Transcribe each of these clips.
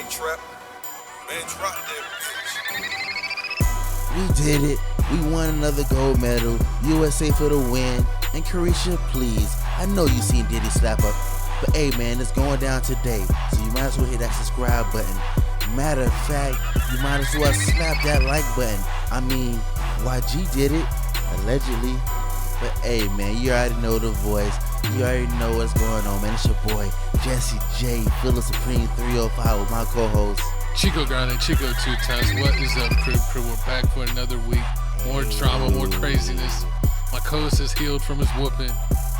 Trap, man, drop that bitch. We did it. We won another gold medal. USA for the win. And Carisha, please. I know you seen Diddy slap up. But hey, man, it's going down today. So you might as well hit that subscribe button. Matter of fact, you might as well slap that like button. I mean, YG did it. Allegedly. But hey, man, you already know the voice. You already know what's going on, man. It's your boy, Jesse J, Philip Supreme 305 with my co-host. Chico Grande, Chico 2 times. What is up, crew? We're back for another week. More drama, more craziness. My co-host is healed from his whooping.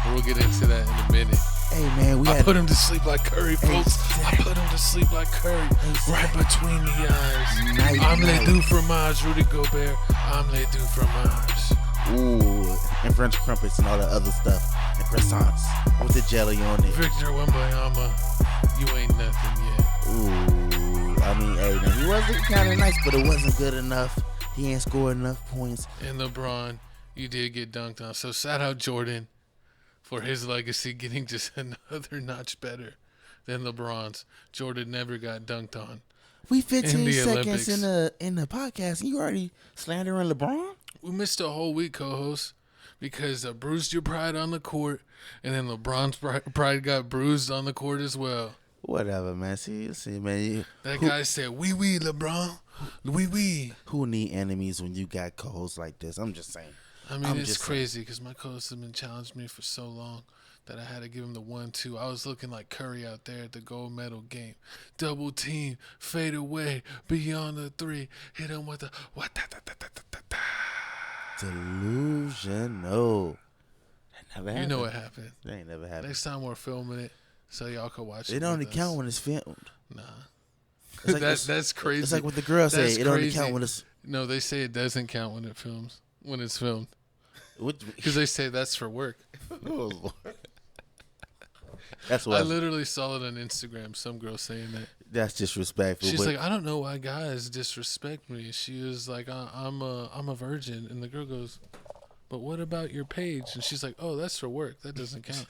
We'll get into that in a minute. Hey, man, I put him to sleep like Curry, folks. I put him to sleep like Curry. Right between the eyes. Omelette du fromage, Rudy Gobert. Omelette du fromage. Ooh, and French crumpets and all the other stuff. And croissants with the jelly on it. Victor Wembanyama, you ain't nothing yet. Ooh, I mean, hey, man, he wasn't kind of nice, but it wasn't good enough. He ain't scored enough points. And LeBron, you did get dunked on. So shout out Jordan for his legacy getting just another notch better than LeBron's. Jordan never got dunked on. We 15 seconds Olympics. in the podcast, and you already slandering LeBron? We missed a whole week, co-host, because I bruised your pride on the court, and then LeBron's pride got bruised on the court as well. Whatever, man. See, man. That guy said, "Oui, oui, LeBron. Oui, oui." Who need enemies when you got co-hosts like this? I'm just saying. I mean, it's crazy because my co-hosts have been challenging me for so long that I had to give him the 1-2. I was looking like Curry out there at the gold medal game. Double team, fade away, beyond the three, hit him with a what-da-da-da-da-da-da. Delusional. That never happened. You know what happened. That ain't never happened. Next time we're filming it so y'all can watch it. It only count when it's filmed. Nah. Like, that's crazy. It's like what the girls say. It only count when it's... No, they say it doesn't count when it's filmed. Because they say that's for work. Oh, Lord. That's what I literally saw it on Instagram. Some girl saying that. That's disrespectful. She's like, I don't know why guys disrespect me. She was like, I'm a virgin, and the girl goes, but what about your page? And she's like, oh, that's for work. That doesn't count.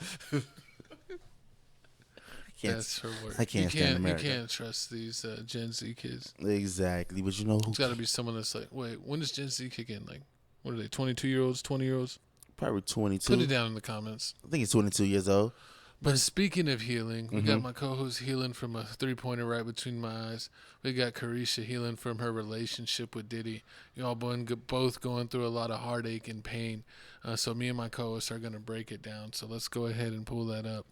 That's for work. I can't stand America. You can't trust these Gen Z kids. Exactly, but you know who? It's got to be someone that's like, wait, when does Gen Z kick in? Like, what are they? 22-year-olds, 20-year-olds? Probably 22. Put it down in the comments. I think it's 22 years old. But speaking of healing, we got my co-host healing from a three-pointer right between my eyes. We got Carisha healing from her relationship with Diddy. Y'all both going through a lot of heartache and pain. So me and my co-host are going to break it down. So let's go ahead and pull that up.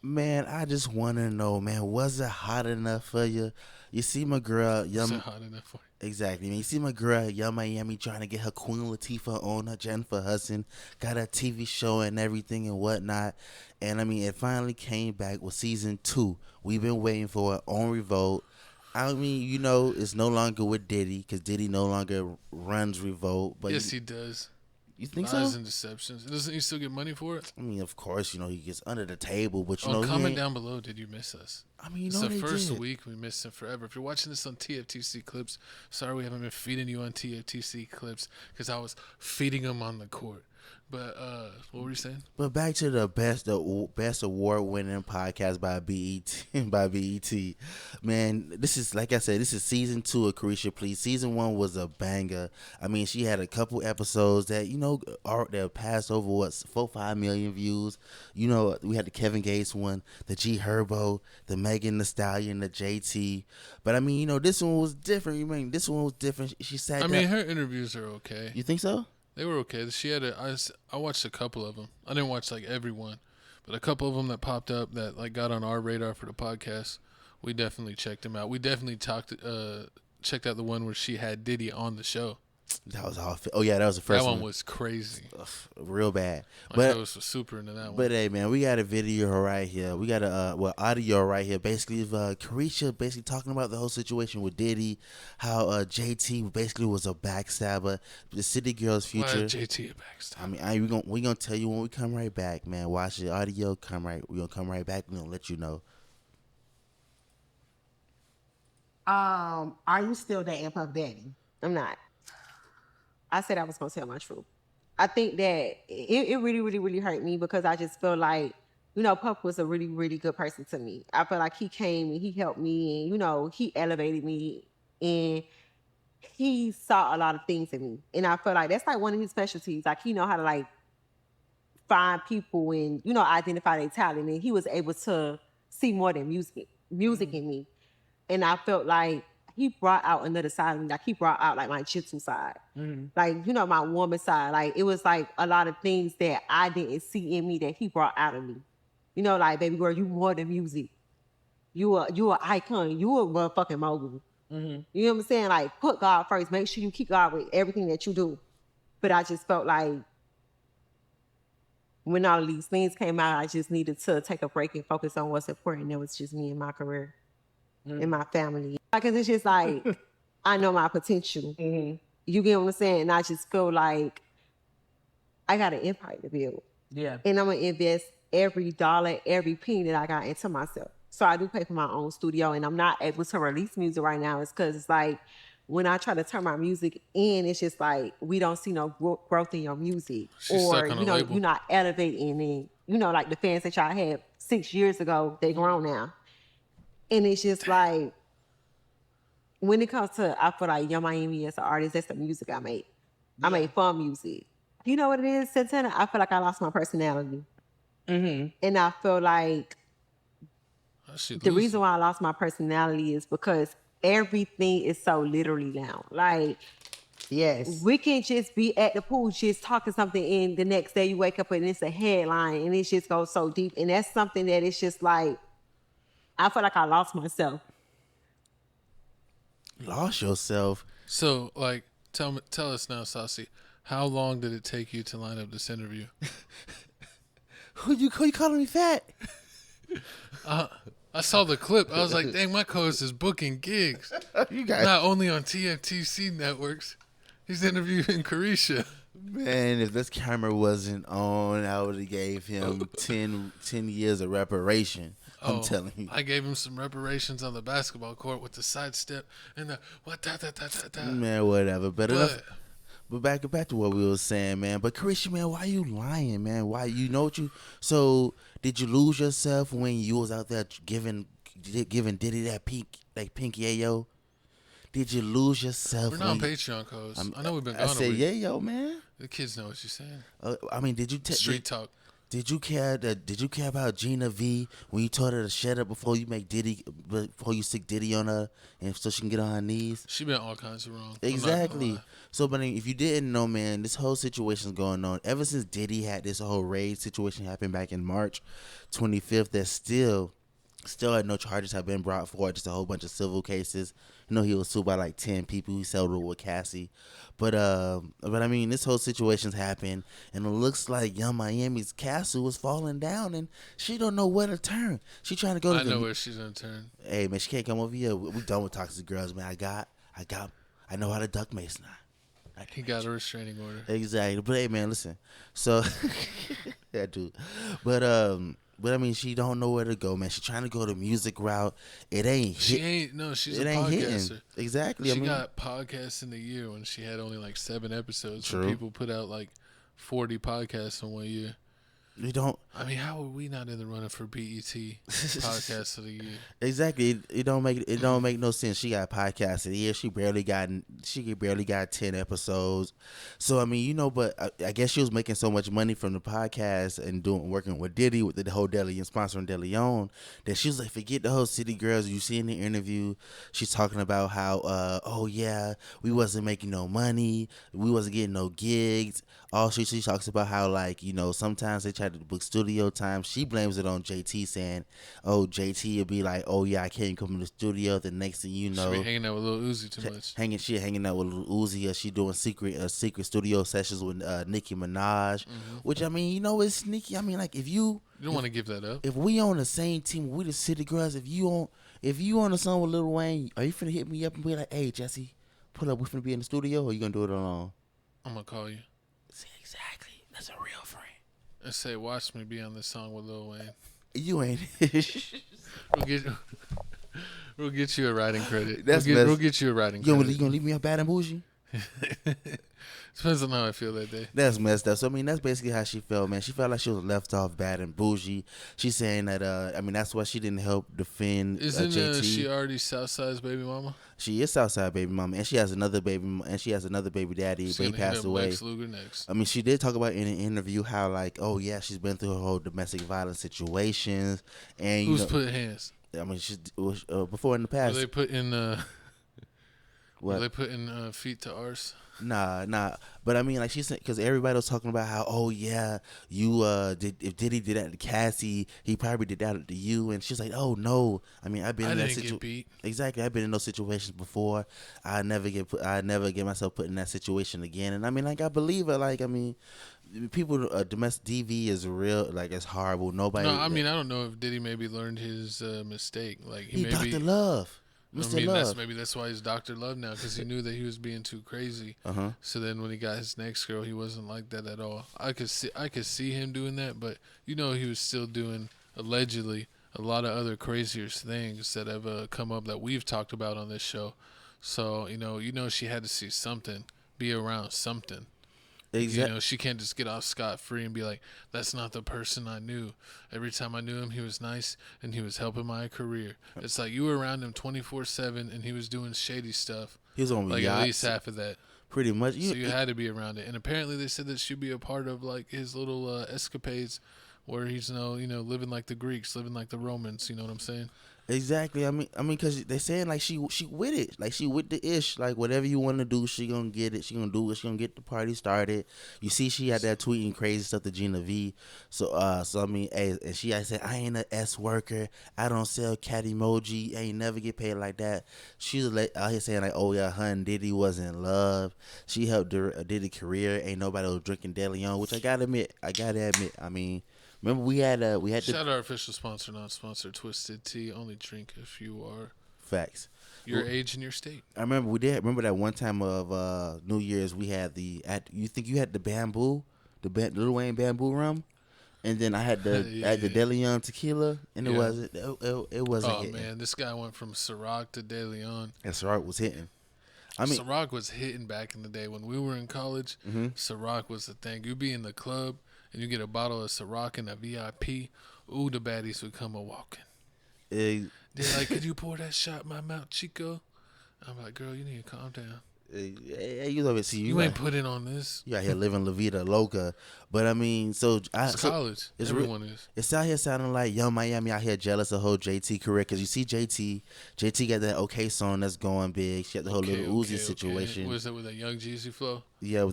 Man, I just want to know, man, was it hot enough for you? You see my girl, Was it hot enough for you? Exactly. Man, you see my girl, Young Miami, trying to get her Queen Latifah on, her Jennifer Hudson, got a TV show and everything and whatnot. And, I mean, it finally came back with season 2. We've been waiting for it on Revolt. I mean, you know, it's no longer with Diddy because Diddy no longer runs Revolt. But yes, he does. You think Lies so? and deceptions. Doesn't he still get money for it? I mean, of course, you know, he gets under the table, but, you know. Comment down below, did you miss us? I mean, you it's know, the first did. week we missed him forever. If you're watching this on TFTC clips, sorry we haven't been feeding you on TFTC clips because I was feeding them on the court. But what were you saying? But back to the best award-winning podcast by BET. Man, this is, like I said, this is season 2 of Carisha Please. Season 1 was a banger. I mean, she had a couple episodes that, you know, that passed over, 4-5 million views. You know, we had the Kevin Gates one, the G Herbo, the Megan Thee Stallion, the JT. But, I mean, you know, this one was different. She sat down. I mean, her interviews are okay. You think so? They were okay. She had I watched a couple of them. I didn't watch like every one, but a couple of them that popped up that like got on our radar for the podcast. We definitely checked them out. We definitely checked out the one where she had Diddy on the show. That was all. Oh yeah, that was the first one. That one was crazy. Ugh, real bad. I was super into that one. But hey, man, we got a video right here. We got a audio right here. Basically, of Carisha basically talking about the whole situation with Diddy, how JT basically was a backstabber, the City Girls' future. Why JT a backstabber? I mean, we gonna tell you when we come right back, man. Watch the audio. We gonna come right back. We gonna let you know. Are you still dating Puff Daddy? I'm not. I said I was going to tell my truth. I think that it really, really, really hurt me because I just feel like you know, Puff was a really, really good person to me. I feel like he came and he helped me and, you know, he elevated me and he saw a lot of things in me. And I feel like that's like one of his specialties. Like he know how to like find people and, you know, identify their talent. And he was able to see more than music in me. And I felt like he brought out another side of me. Like he brought out like my jitsu side. Like, you know, my woman side. Like it was like a lot of things that I didn't see in me that he brought out of me. You know, like, baby girl, you more than music. You an icon. You a motherfucking mogul. You know what I'm saying? Like, put God first. Make sure you keep God with everything that you do. But I just felt like when all of these things came out, I just needed to take a break and focus on what's important. It was just me and my career and my family. Because it's just like, I know my potential. You get what I'm saying? And I just feel like I got an empire to build. Yeah. And I'm going to invest every dollar, every penny that I got into myself. So I do pay for my own studio, and I'm not able to release music right now. It's because it's like when I try to turn my music in, it's just like we don't see no growth in your music. She's or, stuck on you a know, label. you're not elevating. And, you know, like the fans that y'all had 6 years ago, they grown now. And it's just like, when it comes to, I feel like Young Miami as an artist, that's the music I make. I make fun music. You know what it is, Santana? I feel like I lost my personality. And I feel like the reason why I lost my personality is because everything is so literally now. Like, Yes. we can just be at the pool just talking something, and the next day you wake up and it's a headline, and it just goes so deep. And that's something that it's just like, I feel like I lost myself. Lost yourself. So, like, tell us now, Saucy, how long did it take you to line up this interview? Who you calling me fat? I saw the clip. I was like, dang, my co-host is booking gigs. You guys, Not only on TFTC networks, he's interviewing Carisha. man, if this camera wasn't on, I would have gave him 10 years of reparation. I'm telling you. I gave him some reparations on the basketball court with the sidestep and the what da da da da da. Man, whatever. But But back to what we were saying, man. But Carisha, man, why you lying, man? Why you know what you? So did you lose yourself when you was out there giving Diddy that pink yayo? Did you lose yourself? we're not on Patreon, cause I know we've been I gone a said week. yayo, man. The kids know what you're saying. I mean, did you Street talk. Did you care about Gina V when you told her to shut up before you stick Diddy on her and so she can get on her knees? She been all kinds of wrong. Exactly. So, but if you didn't know, man, this whole situation's going on ever since Diddy had this whole raid situation happen back in March 25th. That still had no charges have been brought forward. Just a whole bunch of civil cases. You know, he was sued by like 10 people. He settled with Cassie. But I mean, this whole situation's happened, and it looks like Young Miami's castle is falling down, and she don't know where to turn. She trying to go to I know where she's gonna turn. Hey, man, she can't come over here. We done with toxic girls, man. I know how to duck Mason. He got a restraining order. Exactly. But hey, man, listen. So, yeah, dude. But I mean, she don't know where to go, man. She's trying to go the music route. It ain't. She's a podcaster. Hitting. Exactly. She got podcasts in the year when she had only like 7 episodes. True. So people put out like 40 podcasts in 1 year. We don't. I mean, how are we not in the running for BET podcast of the year? Exactly. It don't make no sense. She got podcasts of the year. She barely got 10 episodes. So I mean, you know, but I guess she was making so much money from the podcast and working with Diddy with the whole Deli and sponsoring DeLeon that she was like, forget the whole City Girls. You see in the interview, she's talking about how oh yeah, we wasn't making no money, we wasn't getting no gigs. Also, she talks about how, like, you know, sometimes they try to book studio time. She blames it on JT, saying, oh, JT would be like, oh, yeah, I can't come in the studio. The next thing you know, she be hanging out with Lil Uzi too much. Hanging out with Lil Uzi, or she doing secret studio sessions with Nicki Minaj, which, I mean, you know, it's sneaky. I mean, like, if you don't want to give that up. If we on the same team, we the City Girls, if you on a song with Lil Wayne, are you finna hit me up and be like, hey, Jesse, pull up, we finna be in the studio, or you gonna do it alone? I'm gonna call you. See, exactly. That's a real friend. And say, watch me be on this song with Lil Wayne. You ain't. We'll get you a writing credit. That's we'll get you a writing credit. You gonna leave me up bad and bougie? Depends on how I feel that day. That's messed up. So I mean, that's basically how she felt, man. She felt like she was left off bad and bougie. She's saying that I mean, that's why she didn't help defend Isn't JT. she already Southside's baby mama? She is Southside baby mama, and she has another baby, daddy, She's but he gonna hit passed up away. Lex Luger next. I mean, she did talk about in an interview how like, oh yeah, she's been through her whole domestic violence situations, and Who's put hands? I mean, she was before in the past. Were they put in What? Were they put in feet to arse? Nah. But I mean, like she said, because everybody was talking about how, oh yeah, you if Diddy did that to Cassie, he probably did that to you, and she's like, oh no. I mean, I've been in that didn't get beat. Exactly, I've been in those situations before. I never get myself put in that situation again. And I mean, like I believe it. Like I mean, people domestic DV is real. Like it's horrible. Nobody. No, I mean, I don't know if Diddy maybe learned his mistake. Like he maybe Dr. Love. I Mr. mean, Love. that's why he's Dr. Love now, because he knew that he was being too crazy. So then when he got his next girl, he wasn't like that at all. I could see him doing that, but he was still doing allegedly a lot of other crazier things that have come up that we've talked about on this show. So she had to see something, be around something. Exactly. She can't just get off scot-free and be like, that's not the person I knew. Every time I knew him, he was nice and he was helping my career. It's like you were around him 24/7 and he was doing shady stuff. He was on like yachts, at least half of that. pretty much. So you had to be around it. And apparently they said that she'd be a part of like his little escapades where he's living like the Greeks, living like the Romans. You know what I'm saying? Exactly. I mean, because they saying like she with it, like she with the ish, like whatever you want to do, she gonna get it. She gonna do it. She gonna get the party started. You see, she had that tweeting crazy stuff to Gina V. So I mean, hey, and I said, I ain't a S worker. I don't sell cat emoji. I ain't never get paid like that. She's out here saying like, oh yeah, her and Diddy was in love. She helped Diddy career. Ain't nobody was drinking Deli on, which I gotta admit. I mean. Remember we had Shout out our official sponsor, not sponsor, Twisted Tea. Only drink if you are facts. your age and your state. I remember we did. Remember that one time of New Year's we had you think you had the bamboo, Lil Wayne bamboo rum, and then I had the De Leon tequila, and it wasn't. It wasn't. Oh hitting. man, this guy went from Ciroc to De Leon. And Ciroc was hitting. I mean, Ciroc was hitting back in the day when we were in college. Ciroc was the thing. You'd be in the club and you get a bottle of Ciroc and a VIP. Ooh, the baddies would come a walking. They're like, could you pour that shot in my mouth, Chico? I'm like, girl, you need to calm down. you ain't put in on this. You out here living La Vida Loca. But I mean, it's college. Everyone is. It's out here sounding like Young Miami out here jealous of whole JT career. Because you see JT got that OK song that's going big. She got the whole Little Uzi situation. Was that with a Young Jeezy flow? Yeah,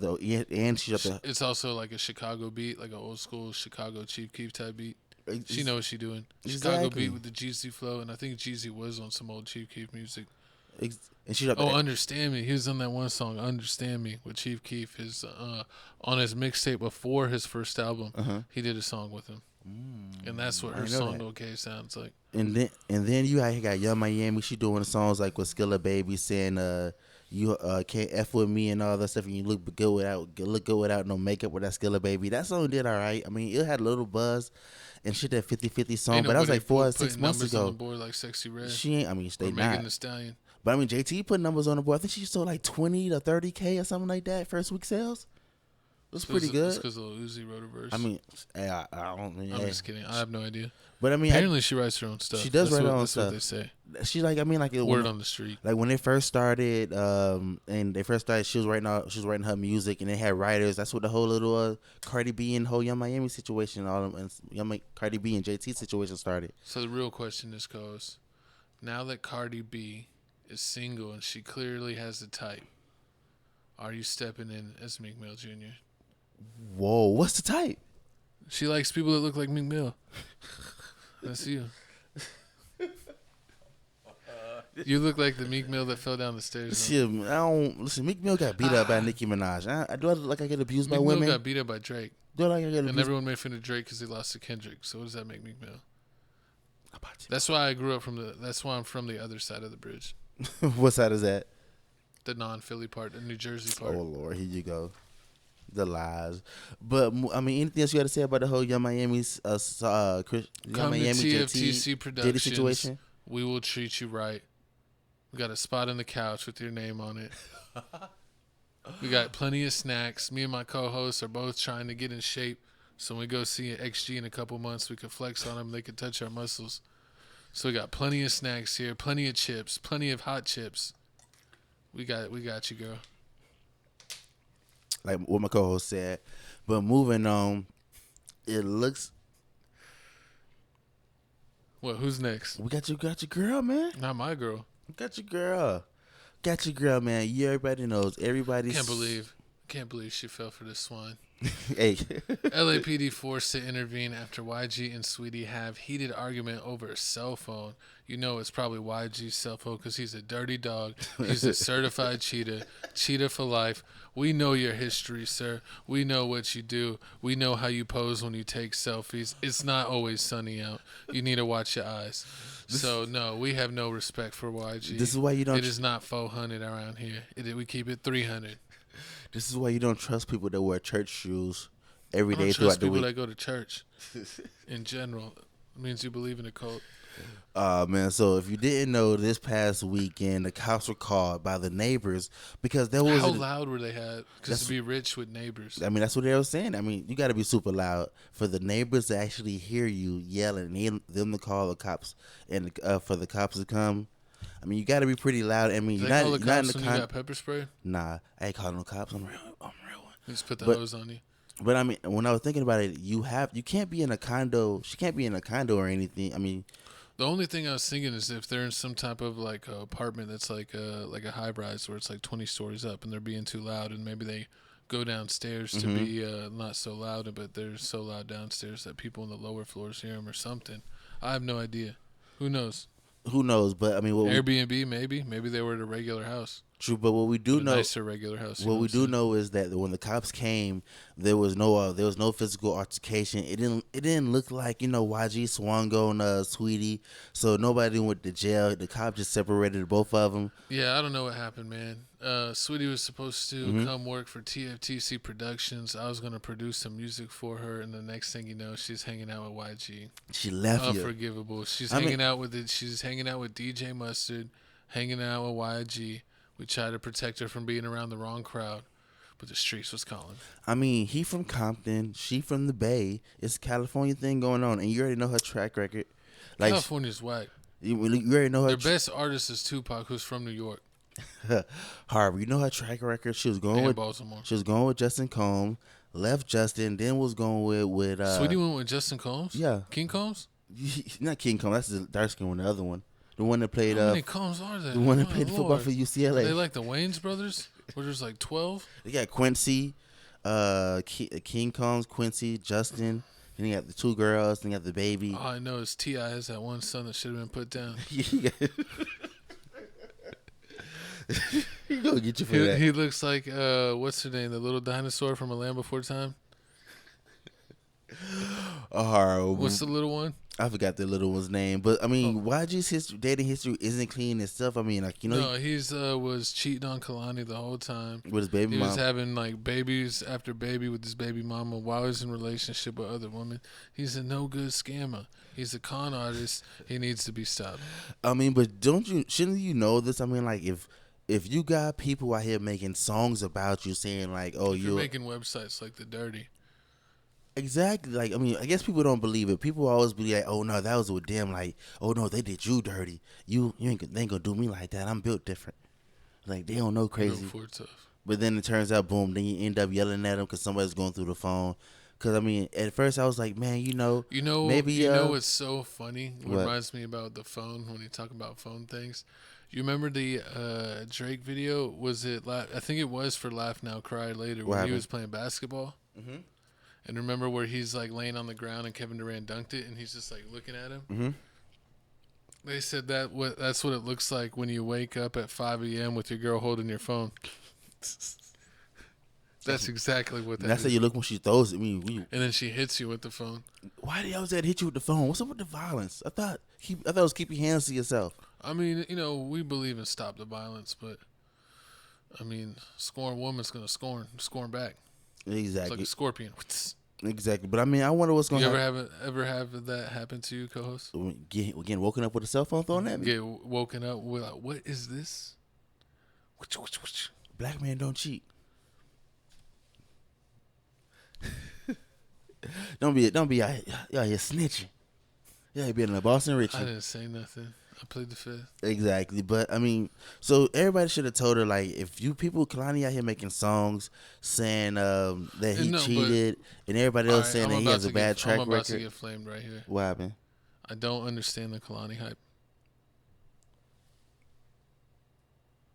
and she got the. It's also like a Chicago beat, like an old school Chicago Chief Keef type beat. She knows what she doing. Exactly. Chicago beat with the Jeezy flow, and I think Jeezy was on some old Chief Keef music. And she Understand Me. He was on that one song, Understand Me, with Chief Keef. His on his mixtape before his first album, he did a song with him. And that's what her song OK sounds like. And then you got Young Miami. She doing songs like with Skilla Baby saying you can't F with me and all that stuff, and you look good without no makeup with that Skilla Baby. That song did all right. I mean, it had a little buzz and shit, that 50-50 song, but that was like 4 or 6 months ago. On the board like Sexy Red. She ain't, I mean, they not. Megan Thee Stallion. But I mean, JT put numbers on the board. I think she sold like 20 to 30K or something like that first week sales. It was pretty good. It's because Lil Uzi wrote a verse. I mean, I don't mean. I'm just kidding. I have no idea. But I mean, apparently she writes her own stuff. She does write her own that's stuff. That's what they say. She like, I mean, like word on the street. Like when they first started, she was writing her music, and they had writers. That's what the whole little Cardi B and whole Young Miami situation, Cardi B and JT situation started. So the real question is, goes, now that Cardi B is single and she clearly has the type, are you stepping in as Meek Mill Jr.? Whoa, what's the type? She likes people that look like Meek Mill. That's you. You look like the Meek Mill that fell down the stairs. Listen, Meek Mill got beat up by Nicki Minaj. Do I look like I get abused by Meek women? Mill got beat up by Drake. Do I like I get abused? And everyone made fun of Drake because he lost to Kendrick. So what does that make Meek Mill? That's why I grew up that's why I'm from the other side of the bridge. What side is that? The non-Philly part, the New Jersey part. Oh Lord, here you go. The lies. But I mean, anything else you got to say about the whole Young Miami's Young Miami TFTC Productions. Situation? We will treat you right. We got a spot on the couch with your name on it. We got plenty of snacks. Me and my co-hosts are both trying to get in shape. So when we go see an XG in a couple months, we can flex on them. They can touch our muscles. So we got plenty of snacks here, plenty of chips, plenty of hot chips. We got you, girl. Like what my co-host said. But moving on, it looks. What? Who's next? We got your girl, man. Not my girl. Got your girl, man. You everybody knows. Everybody. Can't believe she fell for this swine. Hey. LAPD forced to intervene after YG and Saweetie have heated argument over a cell phone. You know it's probably YG's cell phone because he's a dirty dog. He's a certified cheetah for life. We know your history, sir. We know what you do. We know how you pose when you take selfies. It's not always sunny out. You need to watch your eyes. So, no, we have no respect for YG. This is why you don't. It is not 400 around here. We keep it 300. This is why you don't trust people that wear church shoes every I day don't throughout trust the people week. that go to church in general. It means you believe in a cult. Man, so if you didn't know, this past weekend the cops were called by the neighbors because there was How loud were they had? Because to be rich with neighbors. I mean, that's what they were saying. I mean, you got to be super loud for the neighbors to actually hear you yelling, and them to call the cops, and for the cops to come. I mean, you got to be pretty loud. I mean, They you're call not, the you're not in cops the when you got pepper spray? Nah, I ain't calling no cops. I'm real one. They just put the But- hose on you. But I mean, when I was thinking about it, you can't be in a condo. She can't be in a condo or anything. I mean, The only thing I was thinking is if they're in some type of like apartment that's like a high rise where it's like 20 stories up and they're being too loud, and maybe they go downstairs to be not so loud, but they're so loud downstairs that people in the lower floors hear them or something. I have no idea. Who knows? who knows? But I mean, Airbnb maybe they were at a regular house. true. But what we do A know, nicer regular house. what we do know is that when the cops came, there was no physical altercation. It didn't look like YG swung on Saweetie, so nobody went to jail. The cop just separated both of them. Yeah, I don't know what happened, man. Saweetie was supposed to come work for TFTC Productions. I was going to produce some music for her, and the next thing you know, she's hanging out with YG. She left you. Unforgivable. She's hanging out with DJ Mustard, hanging out with YG. We tried to protect her from being around the wrong crowd, but the streets was calling. I mean, he from Compton, she from the Bay. It's a California thing going on, and you already know her track record. Like California's whack. you already know her. Their best artist is Tupac, who's from New York Harvey, you know her track record. She was going and with Baltimore. She was going with Justin Combs, left Justin, then was going with Saweetie went with Justin Combs? yeah. King Combs? Not King Combs. That's the dark skin one. The other one, the one that played How many Combs are there? the one that Oh, played football Lord. for Are UCLA. they like the Wayans brothers? Where there's like 12? They got Quincy, King Combs, Quincy, Justin. Then you got the two girls. Then you got the baby. All I know is T.I. has that one son that should have been put down. He gonna get you for that. He looks like, what's her name? The little dinosaur from A Land Before Time? What's the little one? I forgot the little one's name, but I mean, YG's dating history isn't clean and stuff. I mean, like No, he's was cheating on Kalani the whole time. with his baby He mom. was having like babies after baby with his baby mama while he's in relationship with other women. He's a no good scammer. He's a con artist. He needs to be stopped. I mean, but shouldn't you know this? I mean, like if you got people out here making songs about you, saying like, oh, You're you're making websites like The Dirty. exactly like. I mean, I guess people don't believe it. People always be like, oh no, that was with them. Like, oh no, they did you dirty. They ain't gonna do me like that. I'm built different. Like they don't know crazy. Before tough. But then it turns out, boom, then you end up yelling at them because somebody's going through the phone. Because, I mean, at first I was like, man, maybe... what's so funny? What What? reminds me about the phone when you talk about phone things. You remember the Drake video? Was it? I think it was for Laugh Now, Cry Later, What where he happened? was playing basketball. Mm-hmm. And remember where he's like laying on the ground and Kevin Durant dunked it, and he's just like looking at him. Mhm. They said that's what it looks like when you wake up at 5 a.m. with your girl holding your phone. That's exactly what that That's is. how you look when she throws it. I mean, And then she hits you with the phone. why did I always hit you with the phone? What's up with the violence? I thought it was keep your hands to yourself. I mean, we believe in stop the violence, but I mean, scorn woman's gonna scorn back. It's Exactly. like a scorpion. Exactly. But, I mean, I wonder what's going You to ever have that happen to you, co-host? Getting woken up with a cell phone thrown at me? Get woken up with like, what is this? Black man don't cheat. Don't be out here snitching. Yeah, being a Boston I Richie. didn't say nothing. I played the fifth. Exactly, but I mean, so everybody should have told her like, if you people, Kalani out here making songs saying that he No, but- cheated, and everybody else saying that he has a bad track I'm about to record. get flamed right here. What happened? I don't understand the Kalani hype.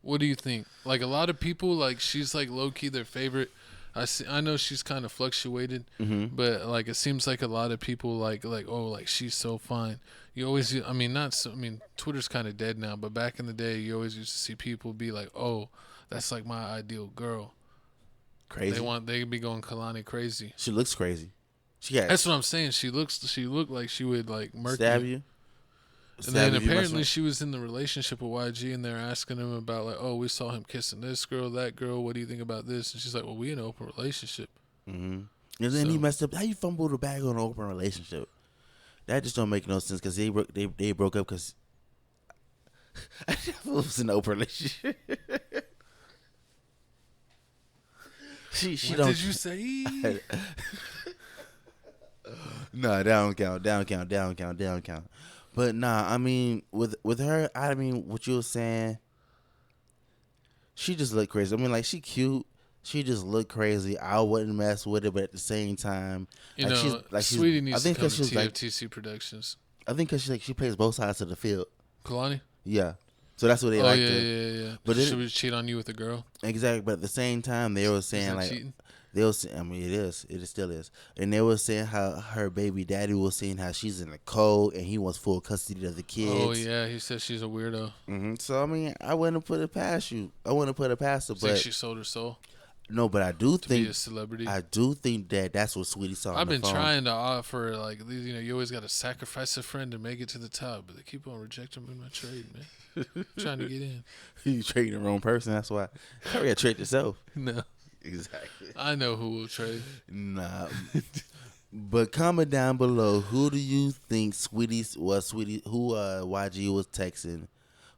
What do you think? Like a lot of people, like she's like low key their favorite. I know she's kind of fluctuated, but like it seems like a lot of people like oh like she's so fine. You always, I mean not so, I mean Twitter's kind of dead now, but back in the day you always used to see people be like, oh that's like my ideal girl. Crazy. They be going Kalani crazy. She looks crazy. She got That's what I'm saying. She looked like she would like murk stab you. And Stab then you, apparently much- she was in the relationship with YG, and they're asking him about like, oh, we saw him kissing this girl, that girl. What do you think about this? And she's like, well, we in an open relationship. And then he So- messed up. How you fumbled the bag on an open relationship? That just don't make no sense because they broke up because I was in an open relationship. she What don't. did you say? No, down count. But nah, I mean, with her, I mean, what you were saying, she just looked crazy. I mean, like she cute. She just looked crazy. I wouldn't mess with it, but at the same time, You like know, she's Saweetie I needs think to come 'cause to she's like, TFTC Productions. I think because she plays both sides of the field. Kalani? Yeah, so that's what they Oh, like. yeah. But But it- she would cheat on you with a girl? Exactly, but at the same time, they were saying that like cheating? they were. I mean, it still is, and they were saying how her baby daddy was saying how she's in the cold and he wants full custody of the kids. Oh, yeah. He said she's a weirdo. So I mean, I wouldn't put it past you. I wouldn't put it past her, Think but she sold her soul no, but I do to be think a celebrity? I do think that's what Sweetie saw. I've on the been phone. trying to offer, like, you know, you always got to sacrifice a friend to make it to the top, but they keep on rejecting me in my trade, man. Trying to get in. You trading the wrong person. That's why. Hurry up, trade yourself. No. Exactly. I know who will trade. Nah. But comment down below, who do you think who YG was texting?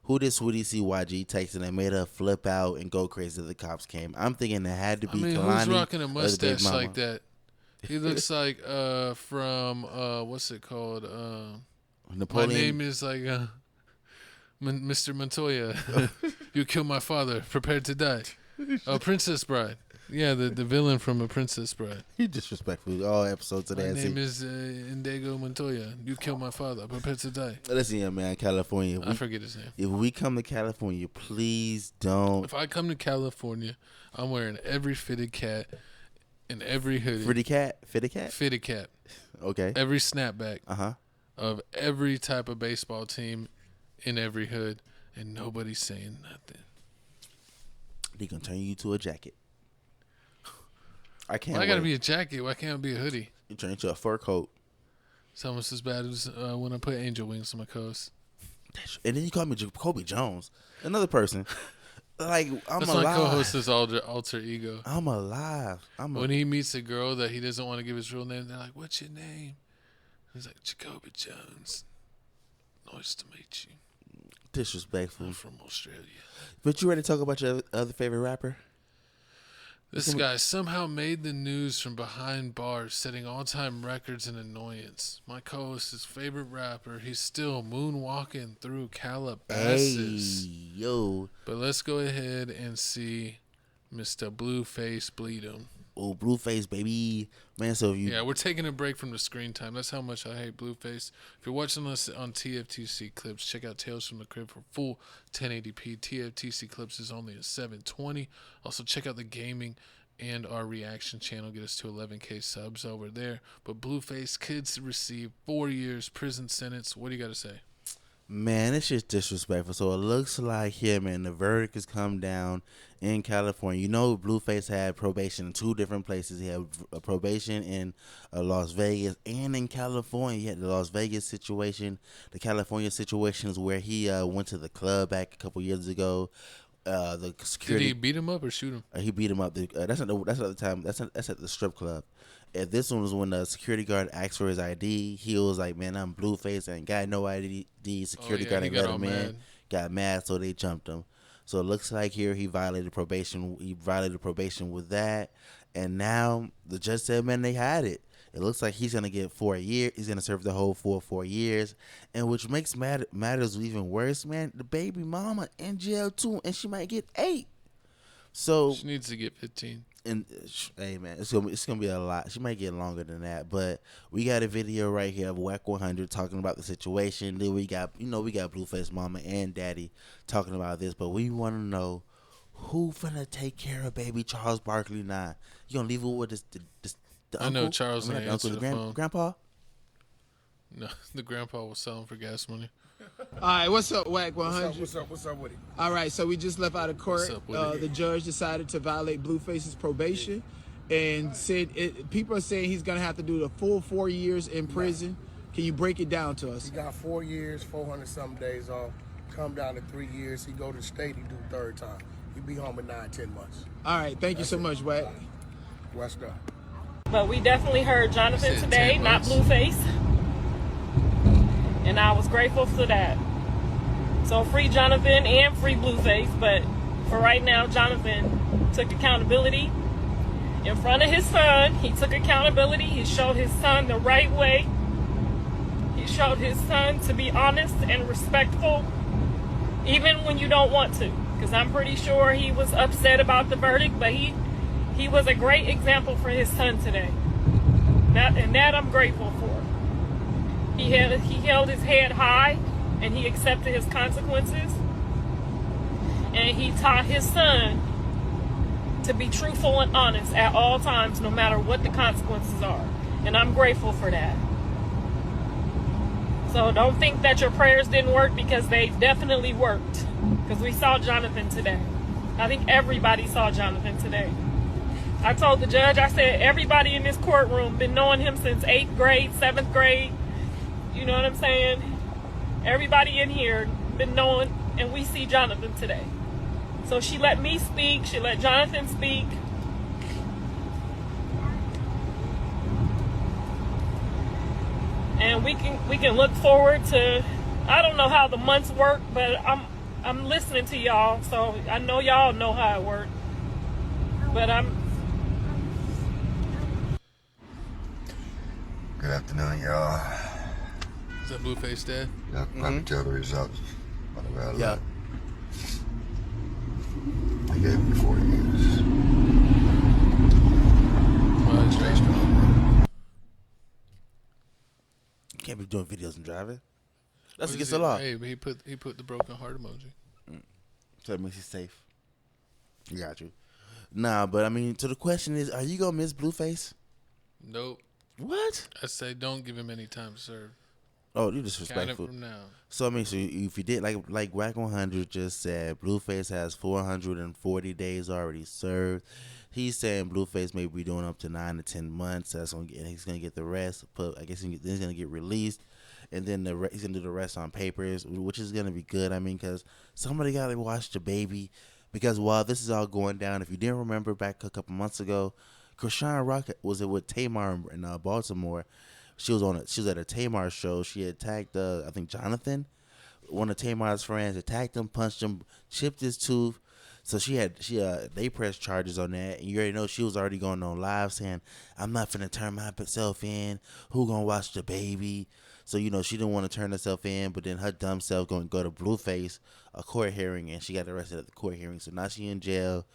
Who did Sweetie see YG texting that made her flip out and go crazy that the cops came? I'm thinking it had to I be mean, Kalani who's rocking a or the baby mustache mama. like that? He looks like from what's it called? My Napoleon. name is like Mr. Montoya. You killed my father. Prepared to die. Princess Bride. Yeah, the villain from A Princess Bride. He disrespectful. All episodes of My that. name is Indigo Montoya. You killed my father. Prepared to die. Listen here, man, California. I forget his name. If we come to California, please don't. If I come to California, I'm wearing every fitted cap and every hoodie. Fitty cat? Fitted cap. Okay. Every snapback Uh-huh. of every type of baseball team in every hood, and nobody's saying nothing. They gonna turn you to a jacket. I can't Why I gotta wait. be a jacket? Why can't it be a hoodie? You turn into a fur coat. It's almost as bad as when I put angel wings on my coast. And then you call me Jacoby Jones. Another person. Like, I'm That's alive. my co-host's alter ego. I'm alive. When he meets a girl that he doesn't want to give his real name, they're like, "What's your name?" He's like, "Jacoby Jones. Nice to meet you. Disrespectful. I'm from Australia." But you ready to talk about your other favorite rapper? This guy somehow made the news from behind bars, setting all-time records in annoyance. My co-host's favorite rapper, he's still moonwalking through Calabasas. Hey, yo. But let's go ahead and see Mr. Blueface bleed him. Oh, Blueface, baby. Man, so if you... Yeah, we're taking a break from the screen time. That's how much I hate Blueface. If you're watching us on TFTC Clips, check out Tales from the Crib for full 1080p. TFTC Clips is only a 720. Also, check out the gaming and our reaction channel. Get us to 11K subs over there. But Blueface could receive 4 years prison sentence. What do you got to say? Man, it's just disrespectful. So it looks like here, man, the verdict has come down in California. You know, Blueface had probation in 2 different places. He had a probation in Las Vegas and in California. He had the Las Vegas situation. The California situation is where he went to the club back a couple years ago. The Did security. he beat him up or shoot him? He beat him up. That's not the time. That's at the strip club. And this one was when the security guard asked for his ID. He was like, "Man, I'm Blueface. I ain't got no ID." Security guard he ain't got let all him in. mad. Got mad, so they jumped him. So it looks like here he violated probation. He violated probation with that, and now the judge said, "Man, they had it. It looks like he's gonna get 4 years. He's gonna serve the whole 4 years, and which makes matters even worse, man. The baby mama in jail too, and she might get 8. So She needs to get 15. And hey man, it's gonna be a lot. She might get longer than that, but we got a video right here of Whack 100 talking about the situation. Then we got Blueface mama and daddy talking about this, but we want to know who finna take care of baby Charles Barkley now. You gonna leave it with the I uncle? know Charles not ain't the uncle, answer the the phone. grandpa. No, the grandpa was selling for gas money. All right, what's up, Whack 100? What's up with it? All right, so we just left out of court. What's up with it? The judge decided to violate Blueface's probation and said people are saying he's going to have to do the full 4 years in prison. Can you break it down to us? He got 4 years, 400-something days off. Come down to 3 years. He go to the state, he do third time. He be home in 9-10 months. All right, thank you so much, Whack. What's up? But we definitely heard Jonathan Said today, 10 not months. Blueface. And I was grateful for that. So free Jonathan and free Blueface, but for right now, Jonathan took accountability in front of his son. He took accountability. He showed his son the right way. He showed his son to be honest and respectful, even when you don't want to. Because I'm pretty sure he was upset about the verdict, but he was a great example for his son today. That I'm grateful for. He held his head high, and he accepted his consequences. And he taught his son to be truthful and honest at all times, no matter what the consequences are. And I'm grateful for that. So don't think that your prayers didn't work, because they definitely worked. Because we saw Jonathan today. I think everybody saw Jonathan today. I told the judge, I said, everybody in this courtroom been knowing him since 8th grade, 7th grade. You know what I'm saying? Everybody in here been knowing, and we see Jonathan today. So she let me speak. She let Jonathan speak. And we can look forward to, I don't know how the months work, but I'm listening to y'all, so I know y'all know how it works. But Good afternoon, y'all. Is that Blueface dad? Yeah, I can tell the results on the red Yeah. light. I gave him 4 years. Well, it's very strong. You can't be doing videos and driving. That's What against is the it? law. Hey, but he put the broken heart emoji. So that makes you safe. Got you. Nah, but I mean, so the question is, are you gonna miss Blueface? Nope. What? I say don't give him any time to serve. Oh, you're Count it disrespectful. from now. So I mean, so if you did like Whack 100 just said, Blueface has 440 days already served. He's saying Blueface may be doing up to 9 to 10 months. That's gonna get, and he's gonna get the rest. But I guess then he's gonna get released, and then he's gonna do the rest on papers, which is gonna be good. I mean, because somebody got to watch the baby. Because while this is all going down, if you didn't remember back a couple months ago, Krishan Rock was it with Tamar in Baltimore. She was at a Tamar show. She attacked I think Jonathan, one of Tamar's friends, attacked him, punched him, chipped his tooth. So they pressed charges on that, and you already know she was already going on live saying, "I'm not finna turn myself in. Who gonna watch the baby?" So you know she didn't want to turn herself in, but then her dumb self going to go to Blueface, a court hearing, and she got arrested at the court hearing. So now she in jail.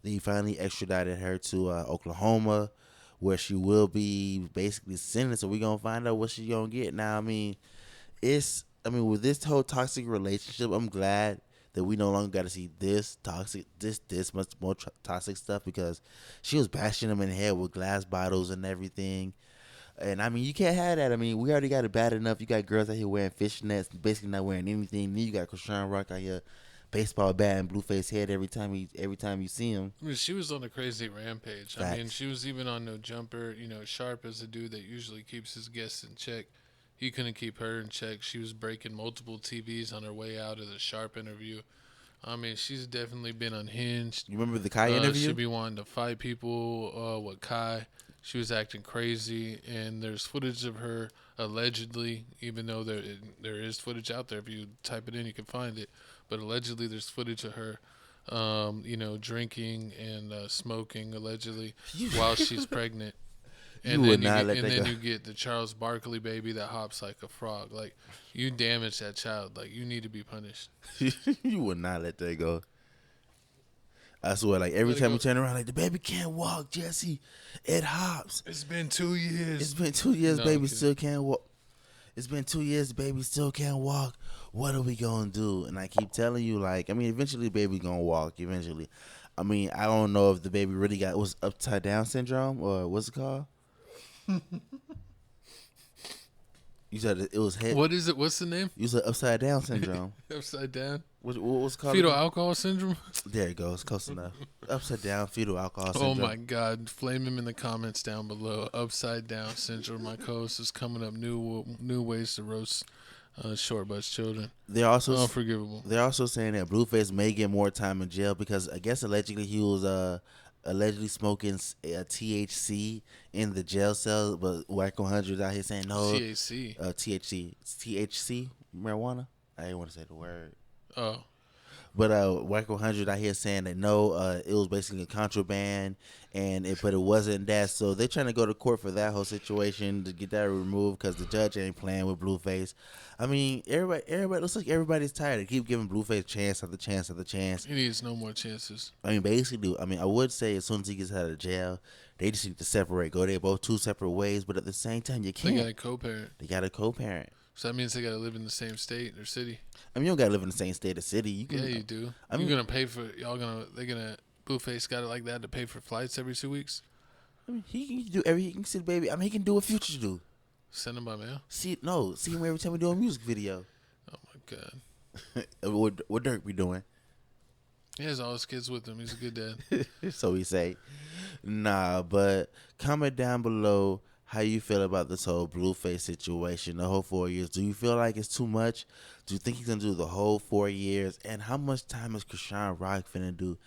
Then he finally extradited her to Oklahoma, where she will be basically sentenced. So we gonna find out what she gonna get. Now, I mean, with this whole toxic relationship, I'm glad that we no longer got to see this much more toxic stuff, because she was bashing him in the head with glass bottles and everything. And I mean, you can't have that. I mean, we already got it bad enough. You got girls out here wearing fishnets, basically not wearing anything. Then you got Krishan Rock out here, baseball bat and Blueface head every time you see him. I mean, she was on a crazy rampage. Facts. I mean, she was even on No Jumper. You know, Sharp is a dude that usually keeps his guests in check. He couldn't keep her in check. She was breaking multiple TVs on her way out of the Sharp interview. I mean, she's definitely been unhinged. You remember the Kai interview? She'd be wanting to fight people with Kai. She was acting crazy, and there's footage of her allegedly, even though there is footage out there. If you type it in, you can find it. But allegedly, there's footage of her, drinking and smoking, allegedly, while she's pregnant. You would not let and that then go. you get the Charles Barkley baby that hops like a frog. Like, you damage that child. Like, you need to be punished. You would not let that go. I swear, like every Let it time go. you turn around, like the baby can't walk, Jesse. It hops. It's been 2 years. It's been 2 years, No, baby I'm kidding. still can't walk. It's been 2 years, baby still can't walk. What are we gonna do? And I keep telling you, like, I mean, eventually, baby gonna walk. Eventually, I mean, I don't know if the baby really got was upside down syndrome or what's it called? You said it was head. What is it? What's the name? You said upside down syndrome. Upside down? What was it called? Fetal alcohol syndrome? There it goes. Close enough. Upside down fetal alcohol Oh syndrome. my God! Flame him in the comments down below. Upside down syndrome. My co-host is coming up. New ways to roast short butts children. They're also Unforgivable. They're also saying that Blueface may get more time in jail because I guess allegedly he was allegedly smoking THC in the jail cell, but Whack 100 out here saying no. THC. THC marijuana. I didn't want to say the word. Oh. But Whack 100 out here saying that no, it was basically a contraband, but it wasn't that. So they're trying to go to court for that whole situation to get that removed because the judge ain't playing with Blueface. I mean, everybody looks like everybody's tired. They keep giving Blueface chance after chance after chance. He needs no more chances. I mean, basically, I would say as soon as he gets out of jail, they just need to separate. Go there both two separate ways, but at the same time, you can't. They got a co-parent. They got a co-parent. So that means they got to live in the same state or city. I mean, you don't got to live in the same state or city. You can, Yeah, you do. I mean, You're gonna pay for Blueface got it like that to pay for flights every 2 weeks. I mean, he can do everything. He can see the baby. I mean, he can do what Future do. Send him by mail. See him every time we do a music video. Oh my God. what Dirk be doing? He has all his kids with him. He's a good dad. So we say, nah. But comment down below how you feel about this whole Blueface situation, the whole 4 years. Do you feel like it's too much? Do you think he's gonna do the whole 4 years? And how much time is Krishan Rock finna do?